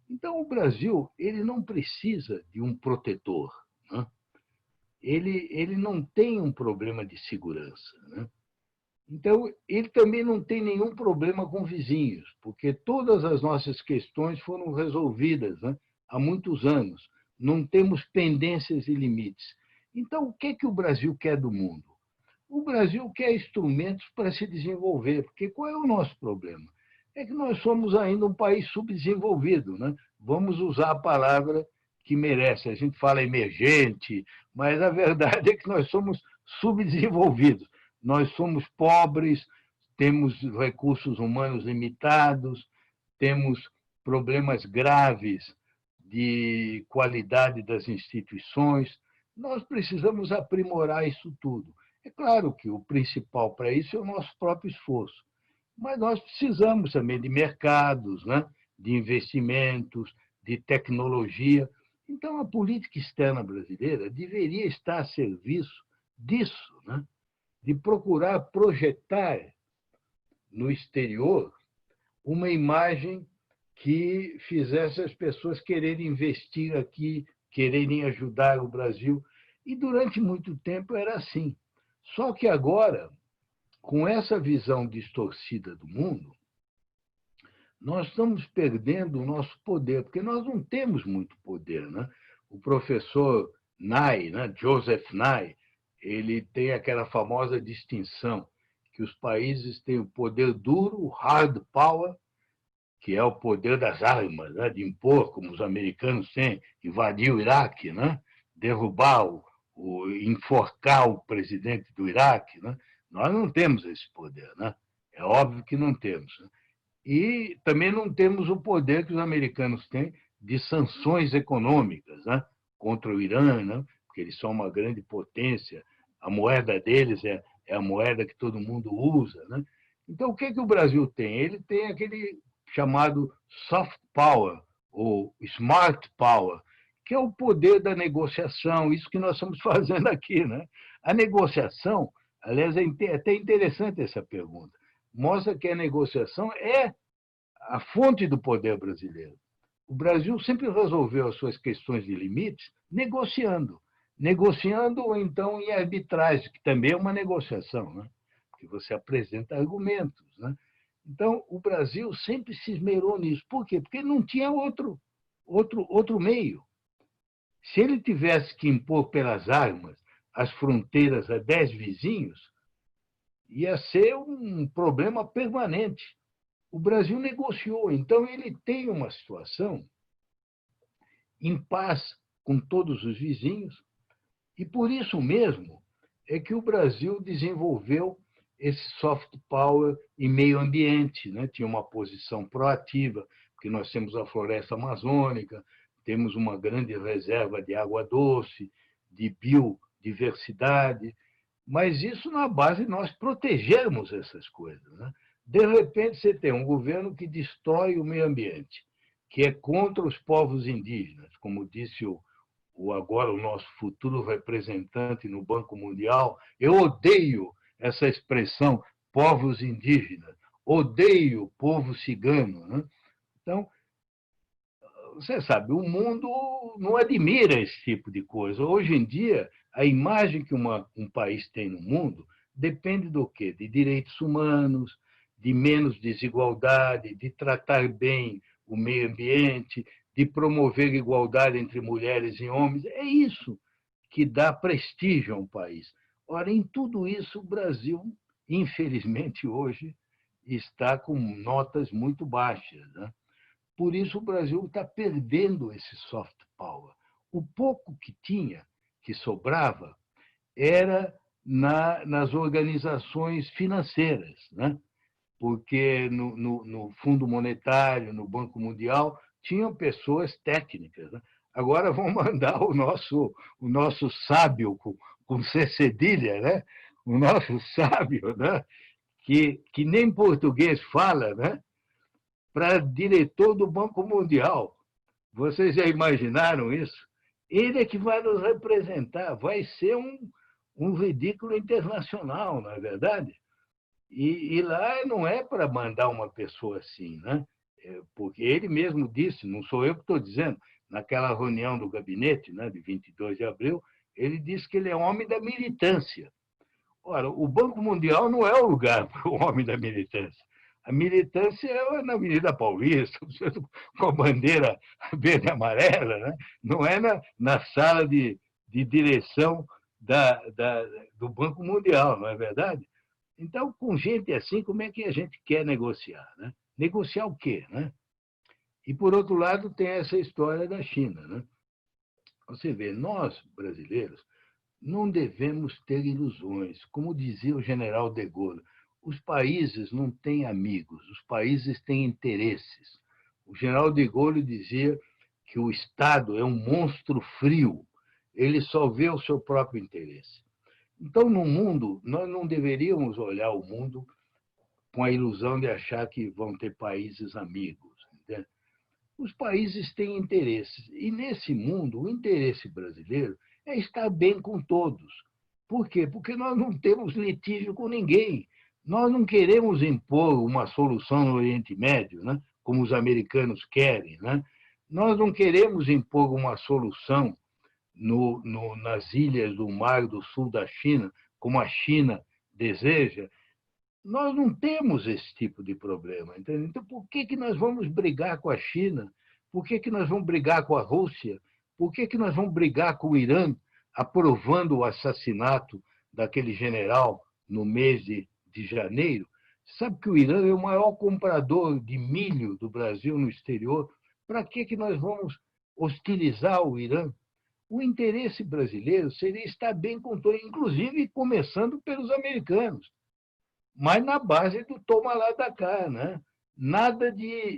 Então, o Brasil ele não precisa de um protetor, né? Ele não tem um problema de segurança, né? Então, ele também não tem nenhum problema com vizinhos, porque todas as nossas questões foram resolvidas, né, há muitos anos. Não temos pendências e limites. Então, o que o Brasil quer do mundo? O Brasil quer instrumentos para se desenvolver, porque qual é o nosso problema? É que nós somos ainda um país subdesenvolvido, né? Vamos usar a palavra que merece. A gente fala emergente, mas a verdade é que nós somos subdesenvolvidos. Nós somos pobres, temos recursos humanos limitados, temos problemas graves de qualidade das instituições. Nós precisamos aprimorar isso tudo. É claro que o principal para isso é o nosso próprio esforço, mas nós precisamos também de mercados, né? De investimentos, de tecnologia. Então, a política externa brasileira deveria estar a serviço disso, né? De procurar projetar no exterior uma imagem que fizesse as pessoas quererem investir aqui, quererem ajudar o Brasil. E durante muito tempo era assim. Só que agora, com essa visão distorcida do mundo, nós estamos perdendo o nosso poder, porque nós não temos muito poder, né? O professor Nye, né? Joseph Nye, ele tem aquela famosa distinção que os países têm o poder duro, o hard power, que é o poder das armas, né? De impor, como os americanos têm, invadir o Iraque, né? Derrubar, enforcar o presidente do Iraque, né? Nós não temos esse poder, né? É óbvio que não temos. Né? E também não temos o poder que os americanos têm de sanções econômicas, né? Contra o Irã, né? Porque eles são uma grande potência, a moeda deles é a moeda que todo mundo usa, né? Então, o que o Brasil tem? Ele tem aquele chamado soft power, ou smart power, que é o poder da negociação, isso que nós estamos fazendo aqui, né? A negociação, aliás, é até interessante essa pergunta, mostra que a negociação é a fonte do poder brasileiro. O Brasil sempre resolveu as suas questões de limites negociando. Negociando ou então em arbitragem, que também é uma negociação, né? Porque você apresenta argumentos, né? Então, o Brasil sempre se esmerou nisso. Por quê? Porque não tinha outro meio. Se ele tivesse que impor pelas armas as fronteiras a 10 vizinhos, ia ser um problema permanente. O Brasil negociou, então ele tem uma situação em paz com todos os vizinhos, e por isso mesmo é que o Brasil desenvolveu esse soft power em meio ambiente, né? Tinha uma posição proativa, porque nós temos a floresta amazônica, temos uma grande reserva de água doce, de biodiversidade, mas isso na base de nós protegermos essas coisas, né? De repente, você tem um governo que destrói o meio ambiente, que é contra os povos indígenas, como disse agora o nosso futuro representante no Banco Mundial. Eu odeio essa expressão povos indígenas, odeio o povo cigano, né? Então, você sabe, o mundo não admira esse tipo de coisa. Hoje em dia, a imagem que um país tem no mundo depende do quê? De direitos humanos, de menos desigualdade, de tratar bem o meio ambiente, de promover igualdade entre mulheres e homens. É isso que dá prestígio a um país. Ora, em tudo isso, o Brasil, infelizmente, hoje está com notas muito baixas, né? Por isso, o Brasil está perdendo esse soft power. O pouco que tinha, que sobrava, era nas organizações financeiras, né? Porque no Fundo Monetário, no Banco Mundial, tinham pessoas técnicas, né? Agora vão mandar o nosso sábio, com C cedilha, né? O nosso sábio, né? Que nem português fala, né? Para diretor do Banco Mundial. Vocês já imaginaram isso? Ele é que vai nos representar, vai ser um ridículo internacional, não é verdade? E lá não é para mandar uma pessoa assim, né? Porque ele mesmo disse, não sou eu que estou dizendo, naquela reunião do gabinete, né, de 22 de abril, ele disse que ele é homem da militância. Ora, o Banco Mundial não é o lugar para o homem da militância. A militância é na Avenida Paulista, com a bandeira verde e amarela, né? Não é na sala de direção do Banco Mundial, não é verdade? Então, com gente assim, como é que a gente quer negociar, né? Negociar o quê, né? E, por outro lado, tem essa história da China, né? Você vê, nós, brasileiros, não devemos ter ilusões. Como dizia o general de Gaulle, os países não têm amigos, os países têm interesses. O general de Gaulle dizia que o Estado é um monstro frio, ele só vê o seu próprio interesse. Então, no mundo, nós não deveríamos olhar o mundo com a ilusão de achar que vão ter países amigos, entende? Os países têm interesses, e nesse mundo, o interesse brasileiro é estar bem com todos. Por quê? Porque nós não temos litígio com ninguém. Nós não queremos impor uma solução no Oriente Médio, né? Como os americanos querem, né? Nós não queremos impor uma solução nas ilhas do Mar do Sul da China, como a China deseja. Nós não temos esse tipo de problema. Entende? Então, por que nós vamos brigar com a China? Por que nós vamos brigar com a Rússia? Por que nós vamos brigar com o Irã, aprovando o assassinato daquele general no mês de janeiro? Sabe que o Irã é o maior comprador de milho do Brasil no exterior? Para que nós vamos hostilizar o Irã? O interesse brasileiro seria estar bem com todos, inclusive começando pelos americanos, mas na base do toma lá da cá, né? Nada de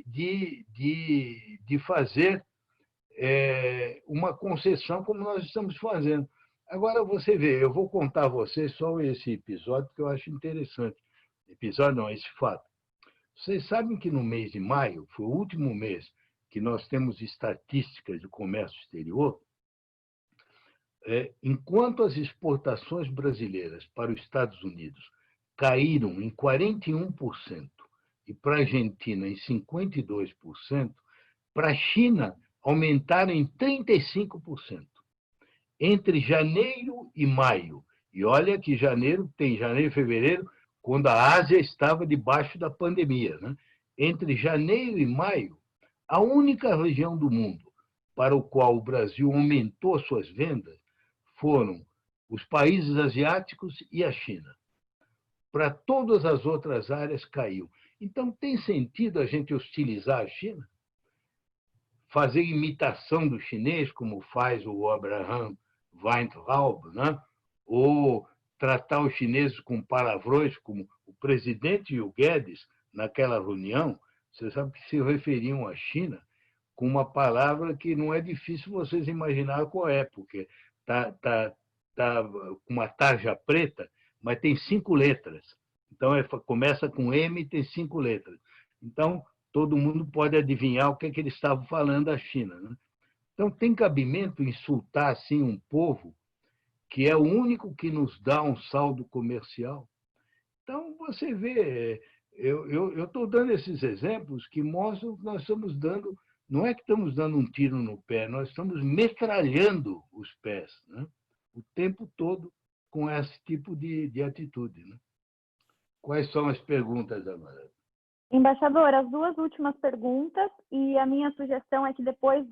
fazer uma concessão como nós estamos fazendo. Agora, você vê, eu vou contar a vocês só esse episódio que eu acho interessante. Episódio não, esse fato. Vocês sabem que no mês de maio, foi o último mês que nós temos estatísticas de comércio exterior, enquanto as exportações brasileiras para os Estados Unidos caíram em 41% e para a Argentina em 52%, para a China aumentaram em 35%. Entre janeiro e maio, e olha que janeiro e fevereiro, quando a Ásia estava debaixo da pandemia, né? Entre janeiro e maio, a única região do mundo para o qual o Brasil aumentou suas vendas foram os países asiáticos e a China. Para todas as outras áreas caiu. Então, tem sentido a gente hostilizar a China? Fazer imitação do chinês, como faz o Abraham Weintraub, né? Ou tratar os chineses com palavrões, como o presidente e o Guedes, naquela reunião, você sabe que se referiam à China com uma palavra que não é difícil vocês imaginar qual é, porque está com uma tarja preta, mas tem 5 letras. Então, começa com M e tem 5 letras. Então, todo mundo pode adivinhar o que é que eles estavam falando da China, né? Então, tem cabimento insultar assim um povo que é o único que nos dá um saldo comercial? Então, você vê, eu estou dando esses exemplos que mostram que nós estamos dando, não é que estamos dando um tiro no pé, nós estamos metralhando os pés, né? O tempo todo com esse tipo de atitude, né? Quais são as perguntas agora? Embaixador, as 2 últimas perguntas, e a minha sugestão é que depois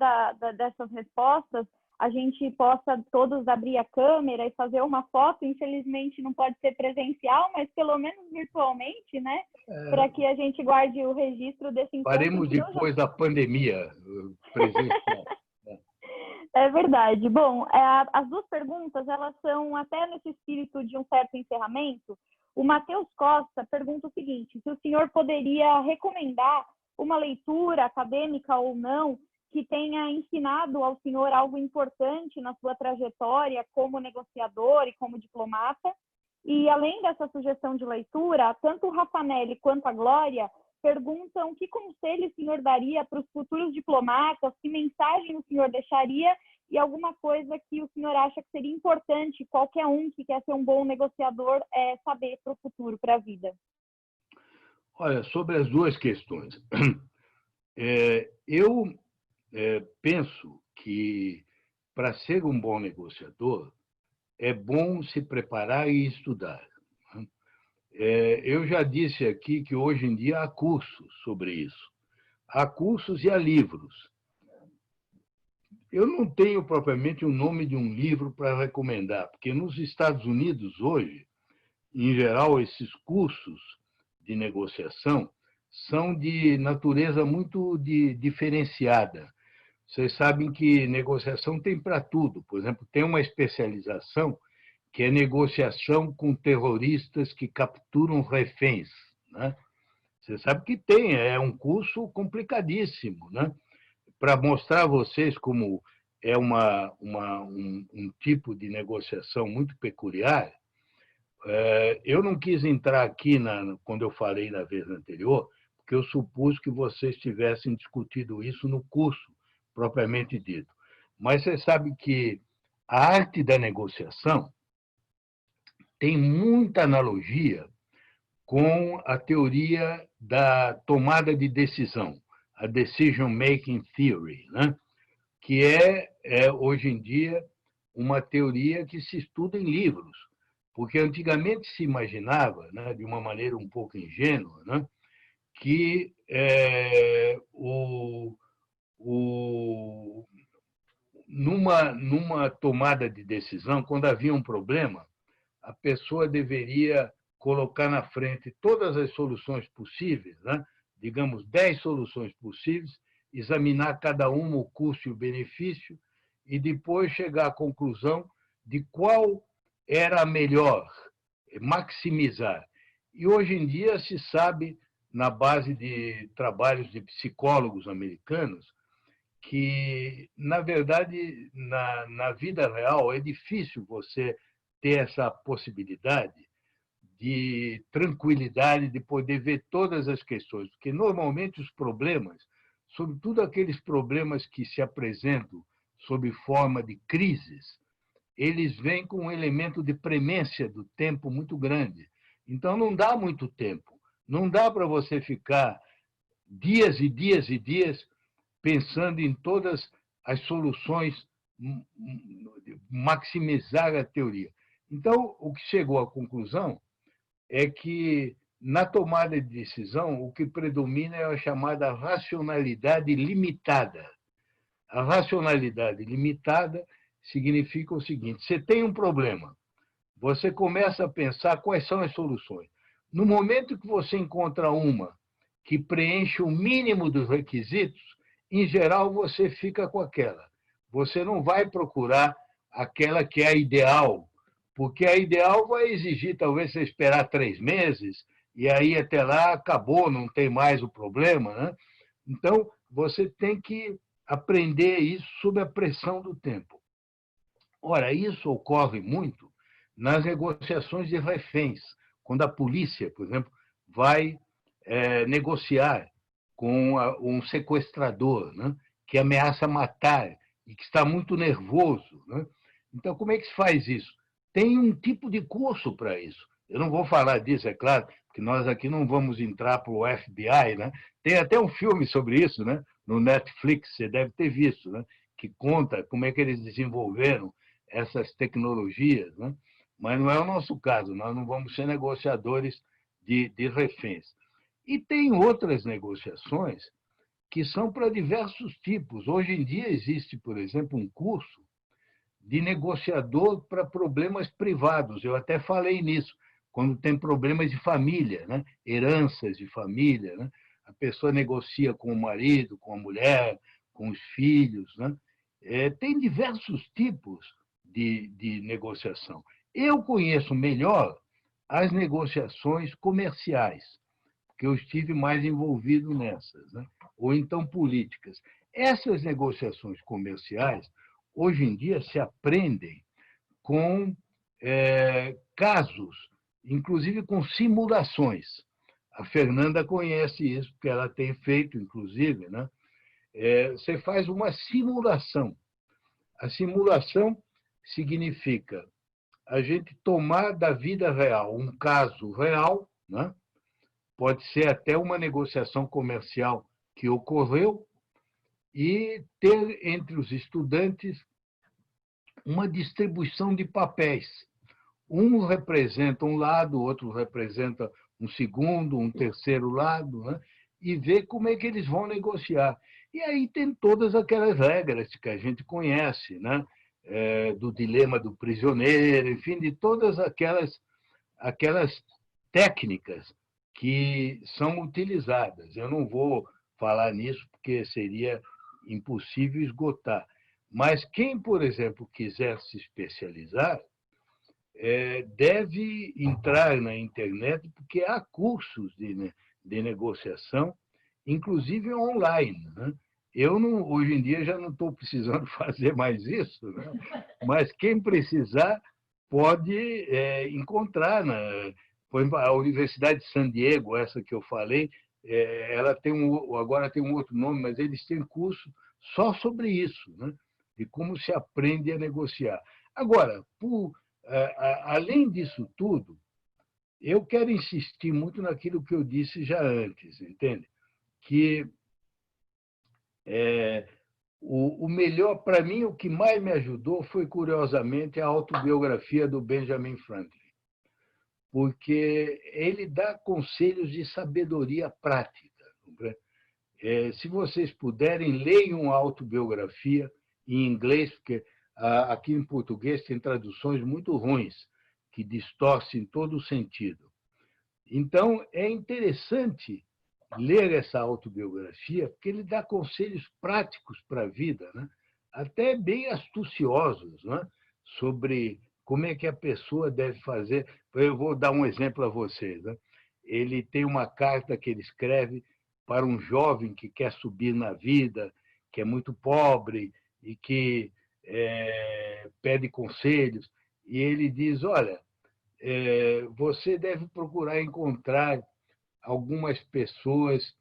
dessas respostas, a gente possa todos abrir a câmera e fazer uma foto. Infelizmente não pode ser presencial, mas pelo menos virtualmente, né? Para que a gente guarde o registro desse encontro. Faremos depois da pandemia presencial. É verdade. Bom, as 2 perguntas, elas são até nesse espírito de um certo encerramento. O Matheus Costa pergunta o seguinte: se o senhor poderia recomendar uma leitura acadêmica ou não que tenha ensinado ao senhor algo importante na sua trajetória como negociador e como diplomata. E, além dessa sugestão de leitura, tanto o Rafanelli quanto a Glória perguntam que conselho o senhor daria para os futuros diplomatas, que mensagem o senhor deixaria e alguma coisa que o senhor acha que seria importante qualquer um que quer ser um bom negociador saber para o futuro, para a vida. Olha, sobre as 2 questões. Eu penso que, para ser um bom negociador, é bom se preparar e estudar. Eu já disse aqui que hoje em dia há cursos sobre isso. Há cursos e há livros. Eu não tenho propriamente o nome de um livro para recomendar, porque nos Estados Unidos hoje, em geral, esses cursos de negociação são de natureza muito diferenciada. Vocês sabem que negociação tem para tudo. Por exemplo, tem uma especialização que é negociação com terroristas que capturam reféns, né? Você sabe que tem, é um curso complicadíssimo, né? Para mostrar a vocês como é um tipo de negociação muito peculiar. Eu não quis entrar aqui quando eu falei na vez anterior, porque eu supus que vocês tivessem discutido isso no curso, propriamente dito. Mas você sabe que a arte da negociação tem muita analogia com a teoria da tomada de decisão, a Decision Making Theory, né? Que hoje em dia, uma teoria que se estuda em livros, porque antigamente se imaginava, né, de uma maneira um pouco ingênua, né, que numa tomada de decisão, quando havia um problema, a pessoa deveria colocar na frente todas as soluções possíveis, né? Digamos, 10 soluções possíveis, examinar cada uma, o custo e o benefício, e depois chegar à conclusão de qual era a melhor, maximizar. E hoje em dia se sabe, na base de trabalhos de psicólogos americanos, que, na verdade, na vida real, é difícil você ter essa possibilidade de tranquilidade, de poder ver todas as questões, porque normalmente os problemas, sobretudo aqueles problemas que se apresentam sob forma de crises, eles vêm com um elemento de premência do tempo muito grande. Então não dá muito tempo, não dá para você ficar dias e dias e dias pensando em todas as soluções, maximizar a teoria. Então, o que chegou à conclusão é que, na tomada de decisão, o que predomina é a chamada racionalidade limitada. A racionalidade limitada significa o seguinte: você tem um problema, você começa a pensar quais são as soluções. No momento que você encontra uma que preenche o mínimo dos requisitos, em geral, você fica com aquela. Você não vai procurar aquela que é a ideal, porque a ideal vai exigir, talvez, você esperar 3 meses, e aí até lá acabou, não tem mais o problema, né? Então, você tem que aprender isso sob a pressão do tempo. Ora, isso ocorre muito nas negociações de reféns, Quando a polícia, por exemplo, vai negociar com um sequestrador, né, que ameaça matar e que está muito nervoso, né? Então, como é que se faz isso? Tem um tipo de curso para isso. Eu não vou falar disso, é claro, porque nós aqui não vamos entrar para o FBI, né? Tem até um filme sobre isso, né? No Netflix, você deve ter visto, né? Que conta como é que eles desenvolveram essas tecnologias, né? Mas não é o nosso caso, nós não vamos ser negociadores de reféns. E tem outras negociações que são para diversos tipos. Hoje em dia existe, por exemplo, um curso de negociador para problemas privados. Eu até falei nisso, quando tem problemas de família, né? Heranças de família. Né? A pessoa negocia com o marido, com a mulher, com os filhos. Né? Tem diversos tipos de negociação. Eu conheço melhor as negociações comerciais, porque eu estive mais envolvido nessas, né? Ou então políticas. Essas negociações comerciais, hoje em dia, se aprendem com casos, inclusive com simulações. A Fernanda conhece isso, porque ela tem feito, inclusive, né? Você faz uma simulação. A simulação significa a gente tomar da vida real um caso real, né? Pode ser até uma negociação comercial que ocorreu, e ter entre os estudantes uma distribuição de papéis. Um representa um lado, o outro representa um segundo, um terceiro lado, né? E ver como é que eles vão negociar. E aí tem todas aquelas regras que a gente conhece, né? Do dilema do prisioneiro, enfim, de todas aquelas técnicas que são utilizadas. Eu não vou falar nisso porque seria impossível esgotar. Mas quem, por exemplo, quiser se especializar, deve entrar na internet, porque há cursos de negociação, inclusive online. Né? Eu, não, hoje em dia, já não estou precisando fazer mais isso, né? Mas quem precisar pode encontrar. Por exemplo, a Universidade de San Diego, essa que eu falei, ela tem agora tem um outro nome, mas eles têm curso só sobre isso, né? De como se aprende a negociar. Agora, além disso tudo, eu quero insistir muito naquilo que eu disse já antes, entende? Que o melhor, para mim, o que mais me ajudou foi, curiosamente, a autobiografia do Benjamin Franklin, porque ele dá conselhos de sabedoria prática. Se vocês puderem, leiam a autobiografia em inglês, porque aqui em português tem traduções muito ruins, que distorcem todo o sentido. Então, é interessante ler essa autobiografia, porque ele dá conselhos práticos para a vida, né? Até bem astuciosos, né? Sobre como é que a pessoa deve fazer. Eu vou dar um exemplo a vocês. Né? Ele tem uma carta que ele escreve para um jovem que quer subir na vida, que é muito pobre e que pede conselhos. E ele diz, olha, você deve procurar encontrar algumas pessoas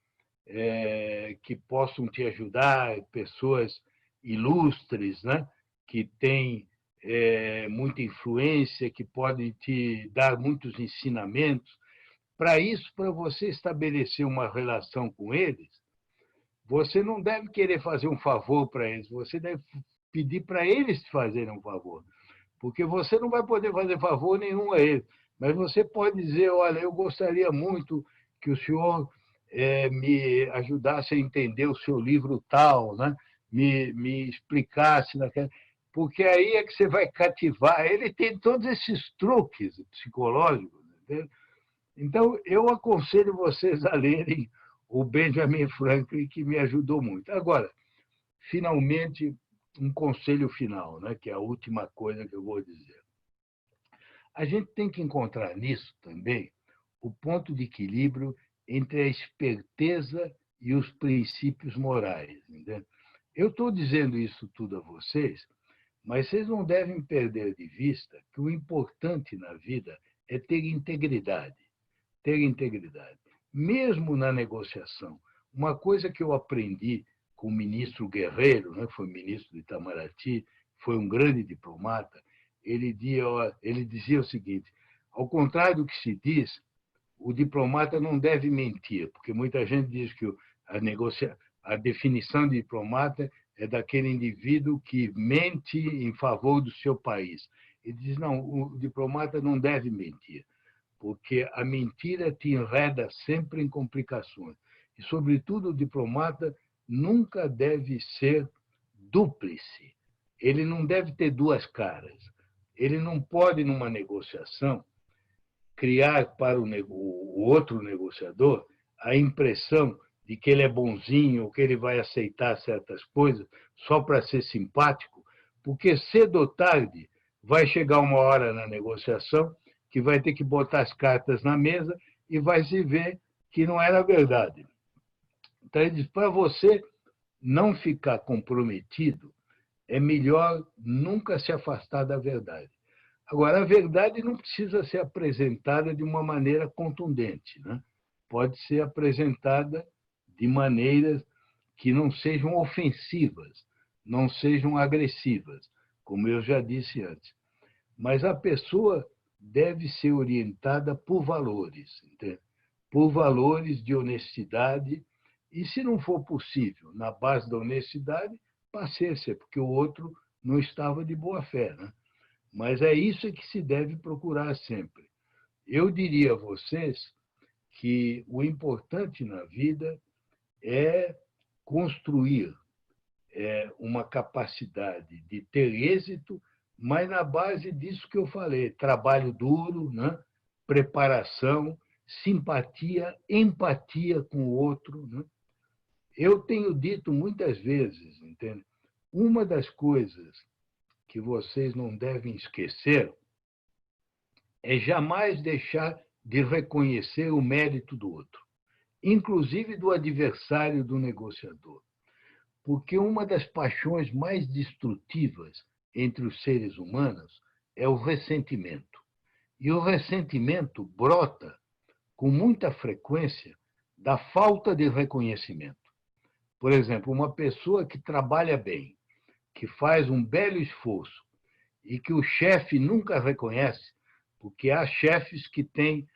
que possam te ajudar, pessoas ilustres, né? Que têm muita influência, que podem te dar muitos ensinamentos. Para isso, para você estabelecer uma relação com eles, você não deve querer fazer um favor para eles, você deve pedir para eles te fazerem um favor. Porque você não vai poder fazer favor nenhum a eles. Mas você pode dizer, olha, eu gostaria muito que o senhor me ajudasse a entender o seu livro tal, né? me explicasse naquela... Porque aí é que você vai cativar. Ele tem todos esses truques psicológicos. Entendeu? Então, eu aconselho vocês a lerem o Benjamin Franklin, que me ajudou muito. Agora, finalmente, um conselho final, né? Que é a última coisa que eu vou dizer. A gente tem que encontrar nisso também o ponto de equilíbrio entre a esperteza e os princípios morais. Entendeu? Eu estou dizendo isso tudo a vocês, mas vocês não devem perder de vista que o importante na vida é ter integridade. Ter integridade. Mesmo na negociação. Uma coisa que eu aprendi com o ministro Guerreiro, né, que foi ministro do Itamaraty, foi um grande diplomata, ele dizia o seguinte: ao contrário do que se diz, o diplomata não deve mentir, porque muita gente diz que a definição de diplomata é daquele indivíduo que mente em favor do seu país. Ele diz: não, o diplomata não deve mentir, porque a mentira te enreda sempre em complicações. E, sobretudo, o diplomata nunca deve ser dúplice. Ele não deve ter duas caras. Ele não pode, numa negociação, criar para o outro negociador a impressão de que ele é bonzinho, ou que ele vai aceitar certas coisas só para ser simpático, porque cedo ou tarde vai chegar uma hora na negociação que vai ter que botar as cartas na mesa e vai se ver que não era verdade. Então, ele diz: para você não ficar comprometido, é melhor nunca se afastar da verdade. Agora, a verdade não precisa ser apresentada de uma maneira contundente, né? Pode ser apresentada de maneiras que não sejam ofensivas, não sejam agressivas, como eu já disse antes. Mas a pessoa deve ser orientada por valores, entende? Por valores de honestidade, e, se não for possível, na base da honestidade, paciência, porque o outro não estava de boa fé, né? Mas é isso que se deve procurar sempre. Eu diria a vocês que o importante na vida é construir uma capacidade de ter êxito, mas na base disso que eu falei: trabalho duro, né? Preparação, simpatia, empatia com o outro, né? Eu tenho dito muitas vezes, entende? Uma das coisas que vocês não devem esquecer é jamais deixar de reconhecer o mérito do outro, inclusive do adversário do negociador. Porque uma das paixões mais destrutivas entre os seres humanos é o ressentimento. E o ressentimento brota com muita frequência da falta de reconhecimento. Por exemplo, uma pessoa que trabalha bem, que faz um belo esforço e que o chefe nunca reconhece, porque há chefes que têm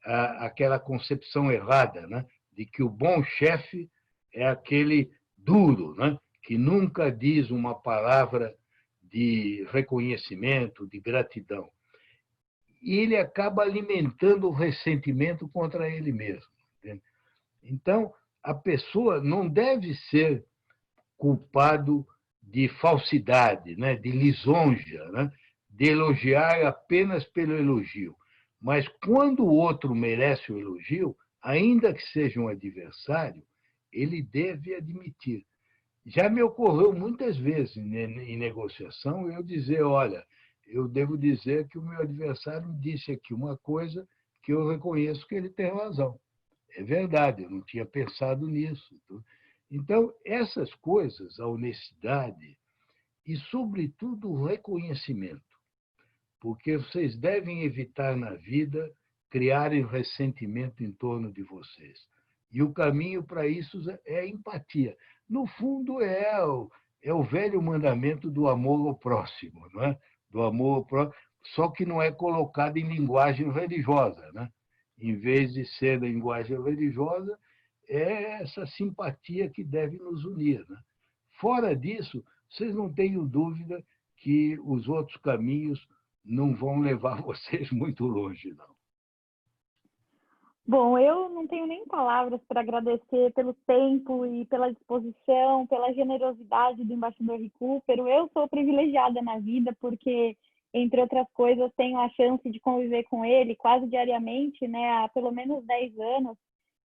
aquela concepção errada, né, de que o bom chefe é aquele duro, né, que nunca diz uma palavra de reconhecimento, de gratidão. E ele acaba alimentando o ressentimento contra ele mesmo. Entende? Então, a pessoa não deve ser culpado de falsidade, né, de lisonja, né, de elogiar apenas pelo elogio. Mas, quando o outro merece o elogio, ainda que seja um adversário, ele deve admitir. Já me ocorreu muitas vezes em negociação eu dizer: olha, eu devo dizer que o meu adversário me disse aqui uma coisa que eu reconheço que ele tem razão. É verdade, eu não tinha pensado nisso. Então, essas coisas, a honestidade e, sobretudo, o reconhecimento, porque vocês devem evitar na vida criarem ressentimento em torno de vocês. E o caminho para isso é a empatia. No fundo, é o velho mandamento do amor ao próximo, não é? Do amor ao próximo, só que não é colocado em linguagem religiosa, né? Em vez de ser da linguagem religiosa, é essa simpatia que deve nos unir, né? Fora disso, vocês não tenham dúvida que os outros caminhos não vão levar vocês muito longe, não. Bom, eu não tenho nem palavras para agradecer pelo tempo e pela disposição, pela generosidade do embaixador Recupero. Eu sou privilegiada na vida porque, entre outras coisas, tenho a chance de conviver com ele quase diariamente, né, há pelo menos 10 anos,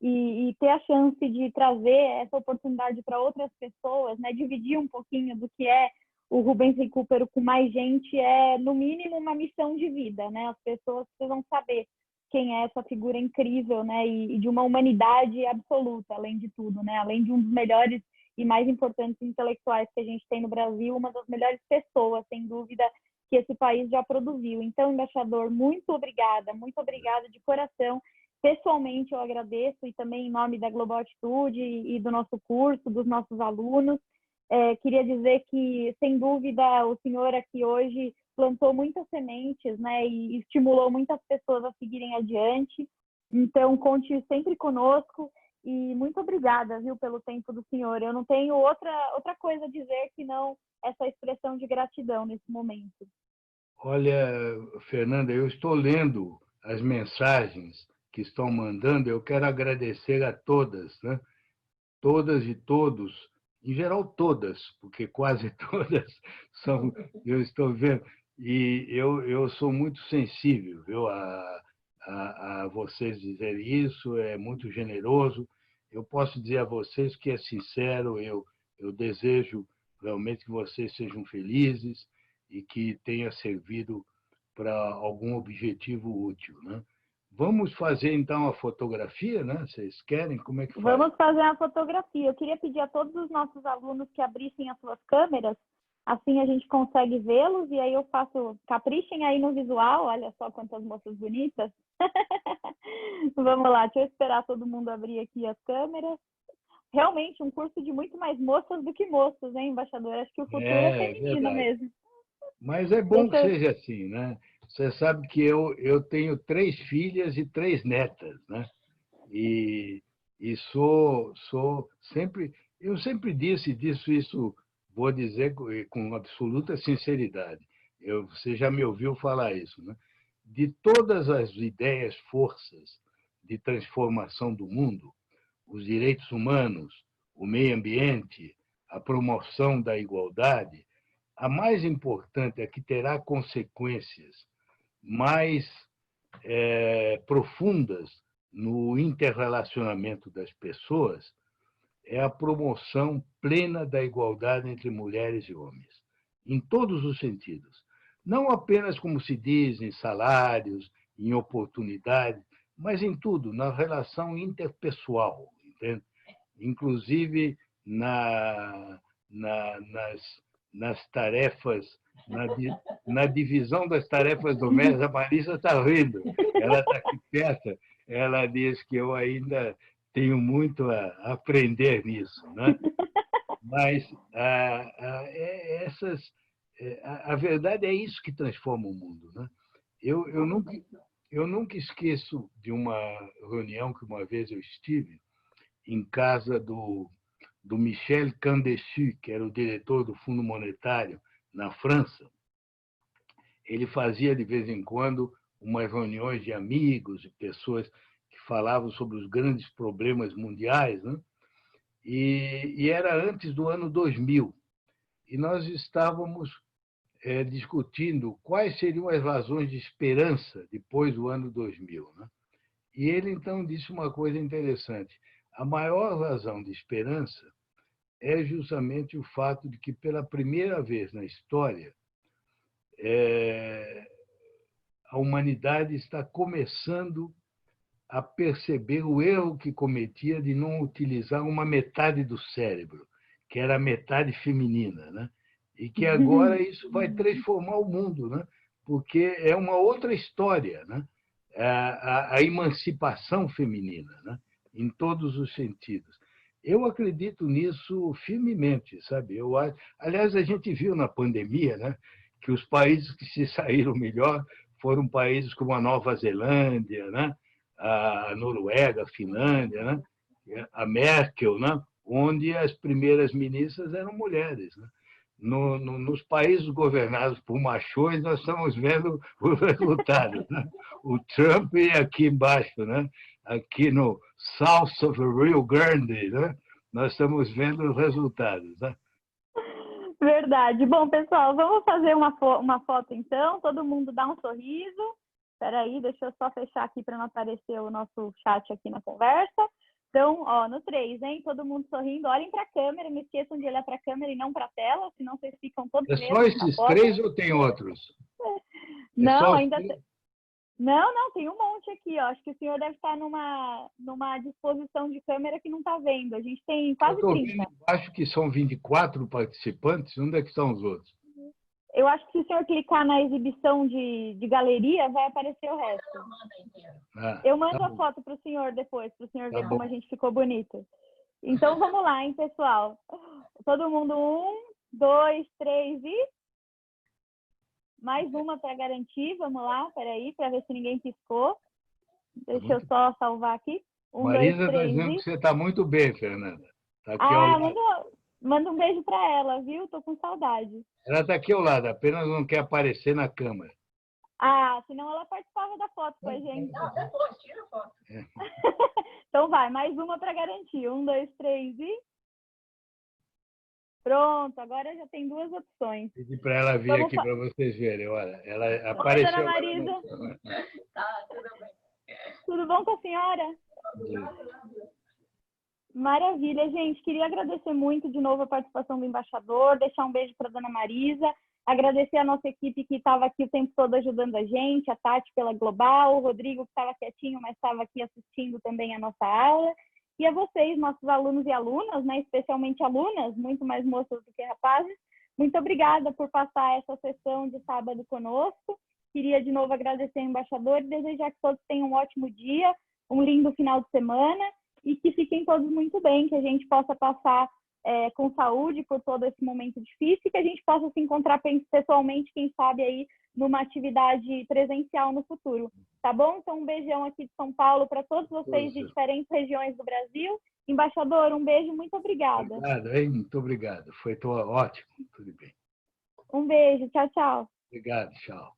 e ter a chance de trazer essa oportunidade para outras pessoas, né, dividir um pouquinho do que é o Rubens Recupero com mais gente, é, no mínimo, uma missão de vida, né? As pessoas precisam saber quem é essa figura incrível, né, e de uma humanidade absoluta, além de tudo, né, além de um dos melhores e mais importantes intelectuais que a gente tem no Brasil, uma das melhores pessoas, sem dúvida, que esse país já produziu. Então, embaixador, muito obrigada de coração. Pessoalmente, eu agradeço, e também em nome da Global Atitude e do nosso curso, dos nossos alunos. Queria dizer que, sem dúvida, o senhor aqui hoje plantou muitas sementes, né, e estimulou muitas pessoas a seguirem adiante. Então, conte sempre conosco e muito obrigada, viu, pelo tempo do senhor. Eu não tenho outra coisa a dizer que não essa expressão de gratidão nesse momento. Olha, Fernanda, eu estou lendo as mensagens que estão mandando. Eu quero agradecer a todas, né? Todas e todos, em geral todas, porque quase todas são, eu estou vendo, e eu sou muito sensível, viu, a vocês dizerem isso, é muito generoso. Eu posso dizer a vocês que é sincero, eu desejo realmente que vocês sejam felizes e que tenha servido para algum objetivo útil, né? Vamos fazer, então, a fotografia, né? Vocês querem? Como é que faz? Vamos fazer a fotografia. Eu queria pedir a todos os nossos alunos que abrissem as suas câmeras, assim a gente consegue vê-los, e aí eu faço... Caprichem aí no visual, olha só quantas moças bonitas. Vamos lá, deixa eu esperar todo mundo abrir aqui as câmeras. Realmente, um curso de muito mais moças do que moços, hein, embaixador? Acho que o futuro é feminino mesmo. Mas é bom que seja assim, né? Você sabe que eu tenho 3 filhas e 3 netas, né? E sou sempre... Eu sempre disse isso, vou dizer com absoluta sinceridade. Você já me ouviu falar isso, né? De todas as ideias, forças de transformação do mundo, os direitos humanos, o meio ambiente, a promoção da igualdade, a mais importante, a que terá consequências mais profundas no interrelacionamento das pessoas, é a promoção plena da igualdade entre mulheres e homens, em todos os sentidos. Não apenas, como se diz, em salários, em oportunidades, mas em tudo, na relação interpessoal, entende? Inclusive nas tarefas, na divisão das tarefas domésticas. A Marisa está rindo, ela está aqui perto, ela diz que eu ainda tenho muito a aprender nisso, né? Mas a verdade é isso que transforma o mundo, né? Eu nunca esqueço de uma reunião que uma vez eu estive em casa do Michel Candesu, que era o diretor do Fundo Monetário na França. Ele fazia, de vez em quando, umas reuniões de amigos, de pessoas que falavam sobre os grandes problemas mundiais, né? E era antes do ano 2000. E nós estávamos discutindo quais seriam as razões de esperança depois do ano 2000, né? E ele, então, disse uma coisa interessante. A maior razão de esperança é justamente o fato de que, pela primeira vez na história, a humanidade está começando a perceber o erro que cometia de não utilizar uma metade do cérebro, que era a metade feminina, né? E que agora isso vai transformar o mundo, né? Porque é uma outra história, né? A emancipação feminina, né? Em todos os sentidos. Eu acredito nisso firmemente, sabe? Aliás, a gente viu na pandemia, né, que os países que se saíram melhor foram países como a Nova Zelândia, né, a Noruega, a Finlândia, né, a Merkel, né, onde as primeiras ministras eram mulheres, né? Nos países governados por machões, nós estamos vendo os resultados, né? O Trump é aqui embaixo, né? Aqui no South of Rio Grande, né? Nós estamos vendo os resultados, né? Verdade. Bom, pessoal, vamos fazer uma foto, então. Todo mundo dá um sorriso. Espera aí, deixa eu só fechar aqui para não aparecer o nosso chat aqui na conversa. Então, no 3, hein? Todo mundo sorrindo. Olhem para a câmera, não esqueçam de olhar para a câmera e não para a tela, senão vocês ficam todos mesmos. É só esses 3 ou tem outros? Não, ainda tem. Não, tem um monte aqui, ó. Acho que o senhor deve estar numa disposição de câmera que não está vendo. A gente tem quase 30. Acho que são 24 participantes. Onde é que estão os outros? Eu acho que se o senhor clicar na exibição de galeria, vai aparecer o resto. Eu mando a foto para o senhor depois, para o senhor ver como a gente ficou bonito. Então, vamos lá, hein, pessoal? Todo mundo, 1, 2, 3 e... Mais uma para garantir, vamos lá, peraí, para ver se ninguém piscou. Deixa eu só salvar aqui. 1, Marisa 2, 3 está dizendo e... que você está muito bem, Fernanda. Tá aqui ao lado. Manda um beijo para ela, viu? Tô com saudade. Ela está aqui ao lado, apenas não quer aparecer na câmera. Senão ela participava da foto com a gente. Não, depois, tira a foto. Então vai, mais uma para garantir. 1, 2, 3 e... Pronto, agora já tem 2 opções. Pedi para ela vir aqui para vocês verem. Olha, ela apareceu. Dona Marisa. Tá, tudo bem. Tudo bom com a senhora? Maravilha, gente. Queria agradecer muito de novo a participação do embaixador, deixar um beijo para a Dona Marisa, agradecer a nossa equipe que estava aqui o tempo todo ajudando a gente, a Tati pela Global, o Rodrigo que estava quietinho, mas estava aqui assistindo também a nossa aula, e a vocês, nossos alunos e alunas, né, especialmente alunas, muito mais moças do que rapazes, muito obrigada por passar essa sessão de sábado conosco. Queria de novo agradecer ao embaixador e desejar que todos tenham um ótimo dia, um lindo final de semana e que fiquem todos muito bem, que a gente possa passar com saúde por todo esse momento difícil e que a gente possa se encontrar pessoalmente, quem sabe aí, numa atividade presencial no futuro. Tá bom? Então, um beijão aqui de São Paulo para todos vocês de diferentes regiões do Brasil. Embaixador, um beijo, muito obrigada. Obrigado, hein? Muito obrigado. Foi ótimo. Tudo bem. Um beijo. Tchau, tchau. Obrigado, tchau.